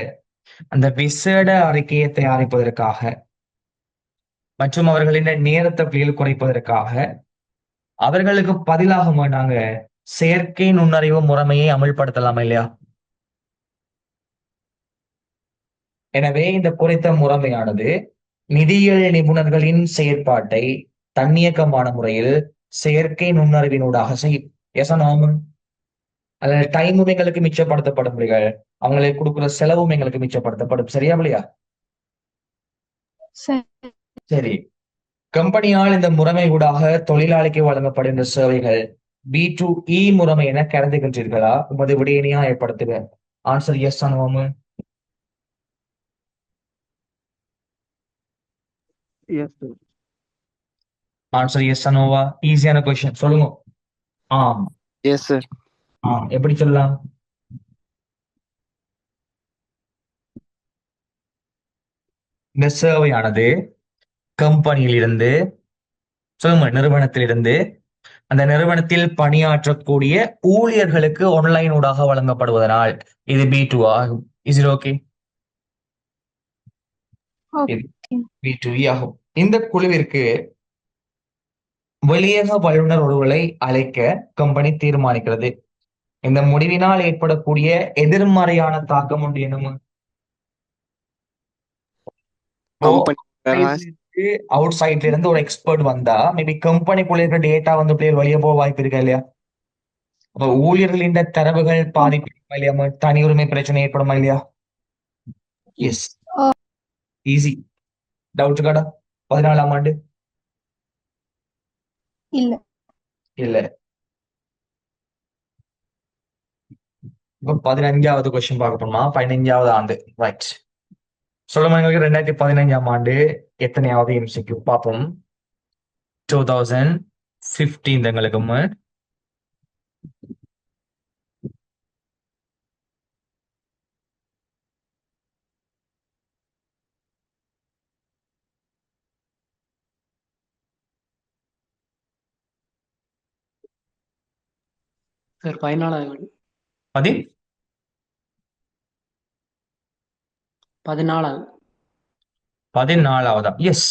அந்த விசேட அறிக்கையை தயாரிப்பதற்காக மற்றும் அவர்களின் நேரத்தை பிள்ளைகள் குறைப்பதற்காக அவர்களுக்கு பதிலாக நாங்க செயற்கை நுண்ணறிவு முறைமையை அமல்படுத்தலாமா இல்லையா? எனவே இந்த குறித்த முறைமையானது நிதியியல் நிபுணர்களின் செயற்பாட்டை தன்னியக்கமான முறையில் செயற்கை நுண்ணறிவினூடாக செய்யும். எஸ் அதுல டைமும் எங்களுக்கு மிச்சப்படுத்தப்படும் பிள்ளைகள், அவங்களுக்கு கொடுக்குற செலவும் எங்களுக்கு மிச்சப்படுத்தப்படும். சரியா இல்லையா? சரி. கம்பெனியால் இந்த முறைமை ஊடாக தொழிலாளிக்கு வழங்கப்படுகின்ற சேவைகள் B2E முறைமை என கருதுகின்றீர்களா? உமது விடையை நியாயப்படுத்துக. ஆன்சர் எஸ் அனுபவம். ஆன்சர் எஸ் நோவா? ஈஸியான கொஸ்டின் சொல்லுங்க. ஆம். Yes sir. ஆம் எப்படி சொல்லலாம்? இந்த சேவையானது கம்பெனியிலிருந்து, சொல்லுங்க, நிறுவனத்திலிருந்து அந்த நிறுவனத்தில் பணியாற்றக்கூடிய ஊழியர்களுக்கு ஆன்லைன் ஊடாக வழங்கப்படுவதனால் இது B2 ஆகும். Is it okay? Okay. B2 ஆகும். இந்த குழுவிற்கு வெளியக வல்லுநர் ஒருவரை அழைக்க கம்பெனி தீர்மானிக்கிறது. இந்த முடிவினால் ஏற்படக்கூடிய எதிர்மறையான தாக்கம் உண்டு என்னமோ? கம்பெனி அவுட் சைட்ல இருந்து ஒரு எக்ஸ்பர்ட் வந்தா மேபி கம்பெனிக்குள்ள இருக்கிற டேட்டா வந்து பிளேயர் வெளியே போக வாய்ப்பு இருக்கா இல்லையா? அப்ப ஊழியர்களின் தரவுகள் பாதிப்பு இல்லையா? தனி உரிமை பிரச்சனை ஏற்படுமா இல்லையா? எஸ். ஈஸி. டவுட் கடா? 14ஆம் ஆண்டு இல்ல. இல்ல. இப்ப 15வது கொஸ்டின் பார்க்க போனோமா? 15வது ஆண்டு. ரைட். சொல்லுமா எங்களுக்கு 2015ஆம் ஆண்டு எத்தனையாவது MCQ பார்ப்போம். 2015 எங்களுக்கு சார் 14வது 14வது. எஸ்.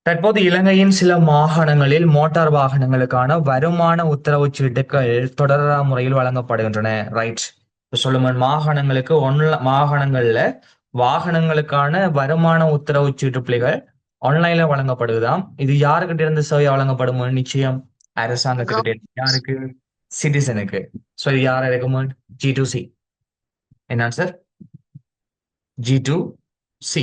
தற்போது இலங்கையின் சில மாகாணங்களில் மோட்டார் வாகனங்களுக்கான வருமான உத்தரவுச் சீட்டுகள் தொடரா முறையில் வழங்கப்படுகின்றன. ரைட். சொல்லுங்க, மாகாணங்களுக்கு மாகாணங்கள்ல வாகனங்களுக்கான வருமான உத்தரவுச் சீட்டு பிள்ளைகள் ஆன்லைன்ல வழங்கப்படுதாம். இது யாருக்கிட்ட இருந்து சேவை வழங்கப்படும்? நிச்சயம் அரசாங்கத்துக்கிட்ட இருந்து. யாருக்கு? சிட்டிசனுக்கு. சோ இது யார் இருக்குமா? G2C. என்ன ஆன்சர்? G2C.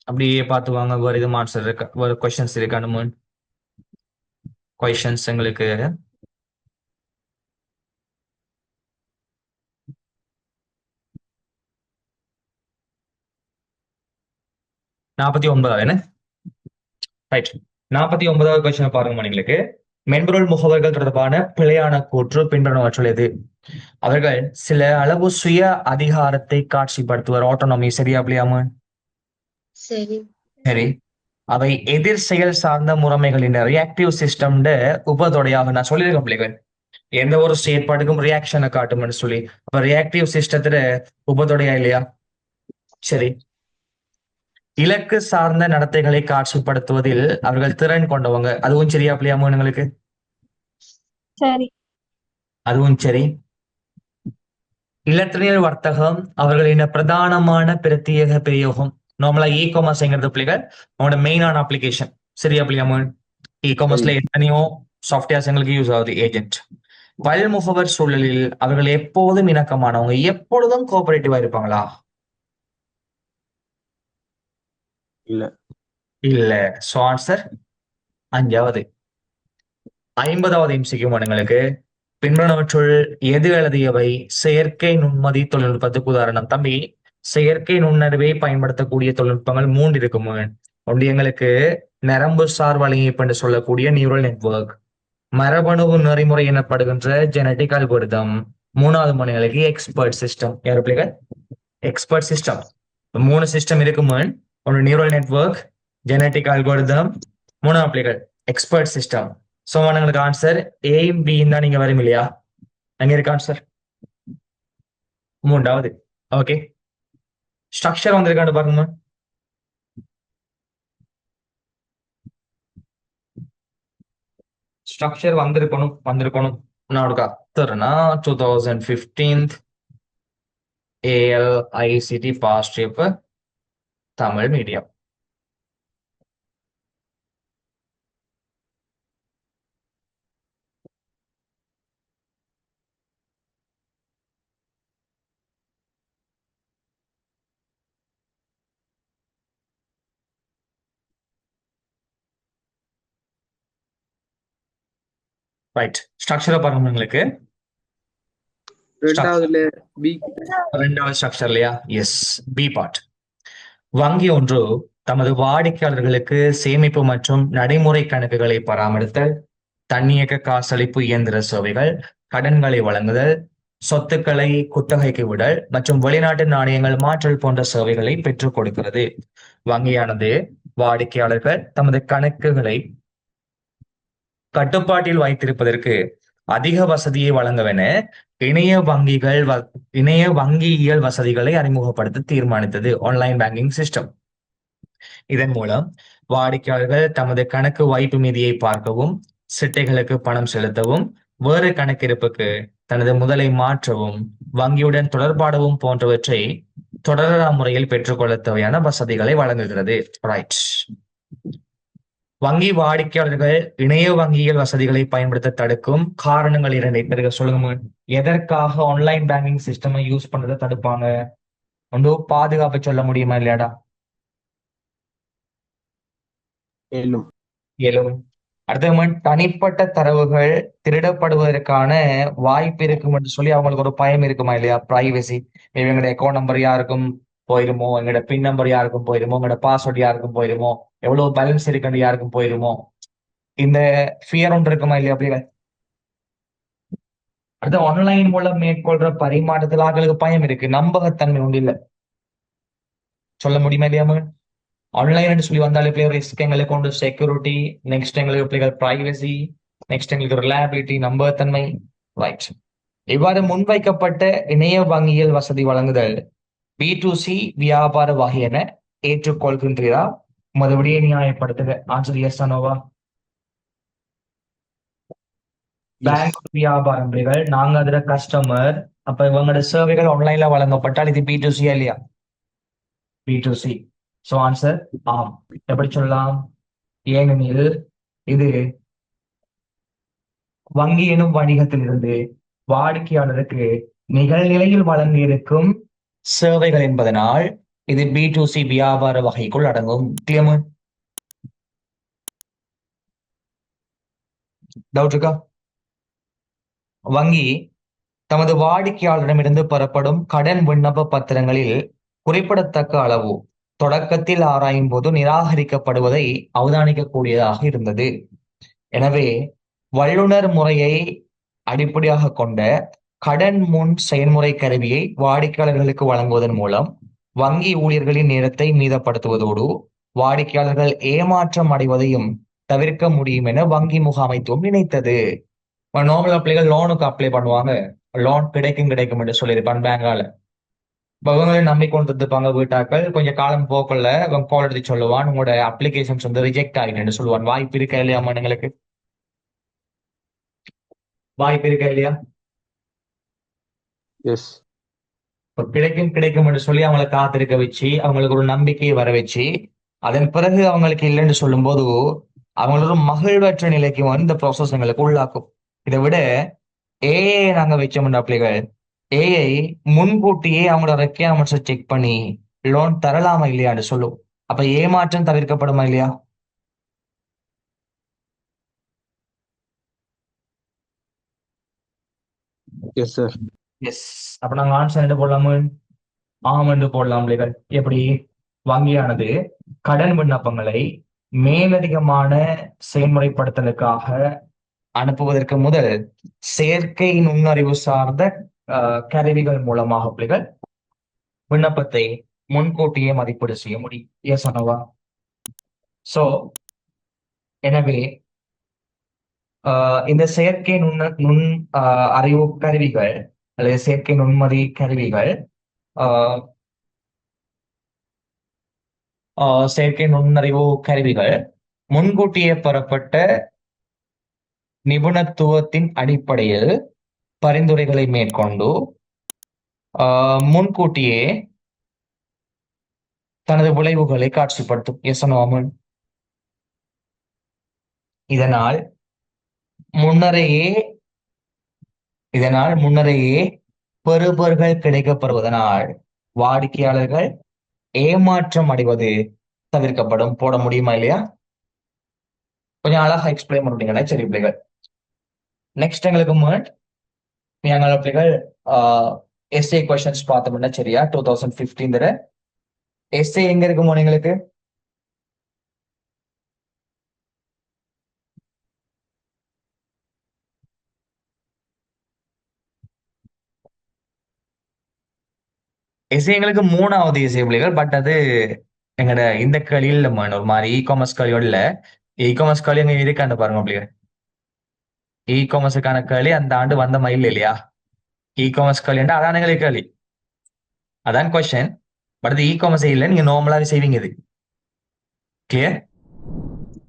அப்படியே பார்த்து வாங்க. வேற எதுவும் ஆன்சர் இருக்கா? வேற கொஸ்டின்ஸ் இருக்கானு? கொஸ்டின்ஸ் எங்களுக்கு நாற்பத்தி 49 என்ன? ரைட். 49வது கொஸ்டின் பாருங்க. எங்களுக்கு மென்பொருள் முகவர்கள் தொடர்பான பிழையான கூற்று பின்வருவனவற்றுள் எது? அவர்கள் சில அளவு சுய அதிகாரத்தை காட்சிப்படுத்துவர். ஆட்டோனமி. சரியா அப்படியாம? சரி. சரி. அவை எதிர் செயல் சார்ந்த முறைமைகளின் ரியாக்டிவ் சிஸ்டம் உபதொடையாக நான் சொல்லியிருக்கேன் பிள்ளைகள். எந்த ஒரு செயற்பாட்டுக்கும் ரியாக்ஷனை காட்டும்னு சொல்லி. அப்ப ரியாக்டிவ் சிஸ்டத்துல உபதொடையா இல்லையா? சரி. இலக்கு சார்ந்த நடத்தைகளை காட்சிப்படுத்துவதில் அவர்கள் திறன் கொண்டவங்க. அதுவும் சரியா அப்படியாம உங்களுக்கு? சரி. அதுவும் சரி. இலத்திரியல் வர்த்தகம் அவர்களின் பிரதானமான பிரத்யேக பிரயோகம். நார்மலா இ-காமர்ஸ்ங்கிறது பிள்ளைகள் அவனோட மெயினான அப்ளிகேஷன். சரியா அப்படியாம? இ-காமர்ஸ்ல எத்தனையோ சாஃப்ட்வேர்ஸ் எங்களுக்கு யூஸ் ஆகுது. ஏஜென்ட். பல்முகவர் சூழலில் அவர்கள் எப்போதும் இணக்கமானவங்க. எப்பொழுதும் கோஆபரேட்டிவா இருப்பாங்களா? இல்ல. இல்ல. சோ ஆன்சர் 5வது. 50வது MCQ எங்களுக்கு பின்வருவனவற்றுள் எது எழுதியவை செயற்கை நுண்மதி தொழில்நுட்பத்துக்கு உதாரணம்? தம்பி, செயற்கை நுண்ணறிவை பயன்படுத்தக்கூடிய தொழில்நுட்பங்கள் 3 இருக்கும். ஒன்று எங்களுக்கு நரம்பு சார் வலையமைப்பு என்று சொல்லக்கூடிய நியூரல் நெட்வொர்க், மரபணு நெறிமுறை எனப்படுகின்ற ஜெனடிக் அல்கோரிதம், 3வது மணிகளுக்கு எக்ஸ்பர்ட் சிஸ்டம். யாரு பிள்ளைகள்? Expert system. 3 சிஸ்டம் இருக்கும். ஒன்று நியூரல் நெட்வொர்க், ஜெனடிக் அல்கோரிதம், 3வது பிள்ளைகள் எக்ஸ்பர்ட் சிஸ்டம். சோ உங்களுக்கு ஆன்சர் A B தான் நீங்க வரும் இல்லையா? அங்க இருக்க ஆன்சர் 3வது. ஓகே. ஸ்ட்ரக்சர் வந்திருக்கான்னு பாருங்க. ஸ்ட்ரக்சர் வந்திருக்கணும். நான் ஒருக்கா தரேன்னா 2015 ALICT past trip Tamil medium. Right. ஸ்ட்ரக்சரை பாருங்க. உங்களுக்கு பி. 2வது ஸ்ட்ரக்சர் இல்லையா? எஸ். B part. வங்கி ஒன்று தமது வாடிக்கையாளர்களுக்கு சேமிப்பு மற்றும் நடைமுறை கணக்குகளை பராமரித்தல், தன்னியக்க காசளிப்பு இயந்திர சேவைகள், கடன்களை வழங்குதல், சொத்துக்களை குத்தகைக்கு விடல் மற்றும் வெளிநாட்டு நாணயங்கள் மாற்றல் போன்ற சேவைகளை பெற்றுக் கொடுக்கிறது. வங்கியானது வாடிக்கையாளர்கள் தமது கணக்குகளை கட்டுப்பாட்டில் வைத்திருப்பதற்கு அதிக வசதியை வழங்கவென இணைய வங்கியியல் வசதிகளை அறிமுகப்படுத்த தீர்மானித்தது. Online banking system. இதன் மூலம் வாடிக்கையாளர்கள் தமது கணக்கு வைப்பு மீதியை பார்க்கவும், சிட்டைகளுக்கு பணம் செலுத்தவும், வேறு கணக்கிருப்புக்கு தனது முதலை மாற்றவும், வங்கியுடன் தொடர்பாடவும் போன்றவற்றை தொடரா முறையில் பெற்றுக்கொள்ள தேவையான வசதிகளை வழங்குகிறது. ரைட். வங்கி வாடிக்கையாளர்கள் இணைய வங்கியியல் வசதிகளை பயன்படுத்த தடுக்கும் காரணங்கள் 2 பிறகு சொல்லுங்க. எதற்காக ஆன்லைன் பேங்கிங் சிஸ்டம் யூஸ் பண்றதை தடுப்பாங்க? ஒன்று பாதுகாப்பு சொல்ல முடியுமா இல்லையாடா? இயலும். அடுத்த தனிப்பட்ட தரவுகள் திருடப்படுவதற்கான வாய்ப்பு இருக்கும் என்று சொல்லி அவங்களுக்கு ஒரு பயம் இருக்குமா இல்லையா? பிரைவசி. எங்களோட அக்கௌண்ட் நம்பர் யாருக்கும் போயிருமோ, எங்களோட பின் நம்பர் யாருக்கும் போயிருமோ, எங்களோட பாஸ்வேர்ட் யாருக்கும் போயிருமோ, எவ்வளவு பேலன்ஸ் இருக்கு யாருக்கும் போயிருமோ, இந்த ஃபியர் ஒன்று இருக்குமா இல்லையா? அப்படி அடுத்த ஆன்லைன் மூலம் மேற்கொள்ற பரிமாற்றத்தில் ஆட்களுக்கு பயம் இருக்கு, நம்பகத்தன்மை ஒன்று இல்லை. சொல்ல முடியுமா இல்லையா? ஆன்லைன் சொல்லி வந்தாலே ரிஸ்க் எங்களுக்கு கொண்டு செக்யூரிட்டி, நெக்ஸ்ட் எங்களுக்கு பிரைவசி, நெக்ஸ்ட் எங்களுக்கு ரிலையபிலிட்டி, நம்பகத்தன்மை. ரைட். இவ்வாறு முன்வைக்கப்பட்ட இணைய வங்கியல் வசதி வழங்குதல் B2C வியாபார வகை என ஏற்றுக்கொள்கின்றீரா? மறுபடியே நியாயப்படுத்துக. ஆன்சர் எஸ் ஆனோவா? பேங்க் வியாபாரங்கள் நாங்க அதுல கஸ்டமர், அப்ப இவங்களோட சேவைகள் ஆன்லைன்ல வழங்கப்பட்டால் இது B2C இல்லையா? B2C. சோ ஆன்சர் ஆம். எப்படி சொல்லலாம்? ஏனெனில் இது வங்கி எனும் வணிகத்திலிருந்து வாடிக்கையாளருக்கு நிகழ்நிலையில் வழங்கியிருக்கும் சேவைகள் என்பதனால் இது B2C வியாபார வகைக்குள் அடங்கும். டவுட் இருக்கா? வங்கி தமது வாடிக்கையாளரிடமிருந்து பெறப்படும் கடன் விண்ணப்ப பத்திரங்களில் குறிப்பிடத்தக்க அளவு தொடக்கத்தில் ஆராயும் போது நிராகரிக்கப்படுவதை அவதானிக்கக்கூடியதாக இருந்தது. எனவே வல்லுநர் முறையை அடிப்படையாக கொண்ட கடன் முன் செயல்முறை கருவியை வாடிக்கையாளர்களுக்கு வழங்குவதன் மூலம் வங்கி ஊழியர்களின் நேரத்தை மீதப்படுத்துவதோடு வாடிக்கையாளர்கள் ஏமாற்றம் அடைவதையும் தவிர்க்க முடியும் என வங்கி முகாமைத்துவம் நினைத்தது. நார்மலா பிள்ளைகள் லோனுக்கு அப்ளை பண்ணுவாங்க, லோன் கிடைக்கும் என்று சொல்லியிருப்பான் பேங்கால. இவங்களை நம்பிக்கொண்டு இருப்பாங்க வீட்டாக்கள். கொஞ்சம் காலம் போக்கல இவன் கால் எடுத்து சொல்லுவான், உங்களோட அப்ளிகேஷன்ஸ் ரிஜெக்ட் ஆகிட்டு சொல்லுவான். வாய்ப்பு இருக்கா இல்லையா? எங்களுக்கு வாய்ப்பு இருக்கா இல்லையா? இப்ப கிடைக்கும் என்று சொல்லி அவங்களை காத்திருக்க வச்சு அவங்களுக்கு ஒரு நம்பிக்கையை வர வச்சு அதன் பிறகு அவங்களுக்கு இல்லைன்னு சொல்லும் போது அவங்களோட மகிழ்வற்ற நிலைக்கு இந்த ப்ராசஸ் எங்களுக்கு உள்ளாக்கும். இதை விட ஏஐ நாங்க வச்சோம்னா பிள்ளைகள், ஏஐ முன்கூட்டியே அவங்களோட ரெக்யர்மெண்ட்ஸை செக் பண்ணி லோன் தரலாமா இல்லையான்னு சொல்லும். அப்ப ஏமாற்றம் தவிர்க்கப்படுமா இல்லையா? S sir. எஸ். அப்ப நாங்க ஆன்சர் என்ன போடலாமு? ஆம் என்று போடலாம் பிள்ளைகள். எப்படி? வங்கியானது கடன் விண்ணப்பங்களை மேலதிகமான செயல்முறைப்படுத்தலுக்காக அனுப்புவதற்கு முதல் செயற்கை நுண்ணறிவு சார்ந்த கருவிகள் மூலமாக பிள்ளைகள் விண்ணப்பத்தை முன்கூட்டியே மதிப்பீடு செய்ய முடியும். எஸ் ஆனவா? சோ எனவே இந்த செயற்கை நுண் அறிவு கருவிகள் அல்லது செயற்கை நுண்மதி கருவிகள் செயற்கை நுண்ணறிவு கருவிகள் முன்கூட்டியே பெறப்பட்ட நிபுணத்துவத்தின் அடிப்படையில் பரிந்துரைகளை மேற்கொண்டு முன்கூட்டியே தனது விளைவுகளை காட்சிப்படுத்தும். எஸ் ஆனவா? இதனால் முன்னரையே பெறுபர்கள் கிடைக்கப்படுவதனால் வாடிக்கையாளர்கள் ஏமாற்றம் அடைவது தவிர்க்கப்படும். போட முடியுமா இல்லையா? கொஞ்சம் அழகா எக்ஸ்பிளைன் பண்ணுறீங்களா? சரி பிள்ளைகள், நெக்ஸ்ட் எங்களுக்கு பிள்ளைகள் எஸ்ஏ கொஸ்டின்ஸ் பார்த்தோம்னா சரியா? 2015 எஸ்ஏ எங்க இருக்குமோ எங்களுக்கு எஸ்ஏ எங்களுக்கு 3வது எஸ்ஏ புள்ளிகள். பட் அது எங்கட இந்த களியில் இல்ல, ஒரு மாதிரி இ காமர்ஸ் களியோட இல்ல. இ காமர்ஸ் களி எங்க இருக்காண்டு பாருங்க புள்ளிகள். இ காமர்ஸுக்கான களி அந்த ஆண்டு வந்த மயில் இல்லையா? இ காமர்ஸ் களிண்டா அதான் எங்களுக்கு களி. அதான் கொஸ்டின். பட் இது இ காமர்ஸ் இல்ல, நீங்க நார்மலாவே செய்வீங்க இது. கிளியர்?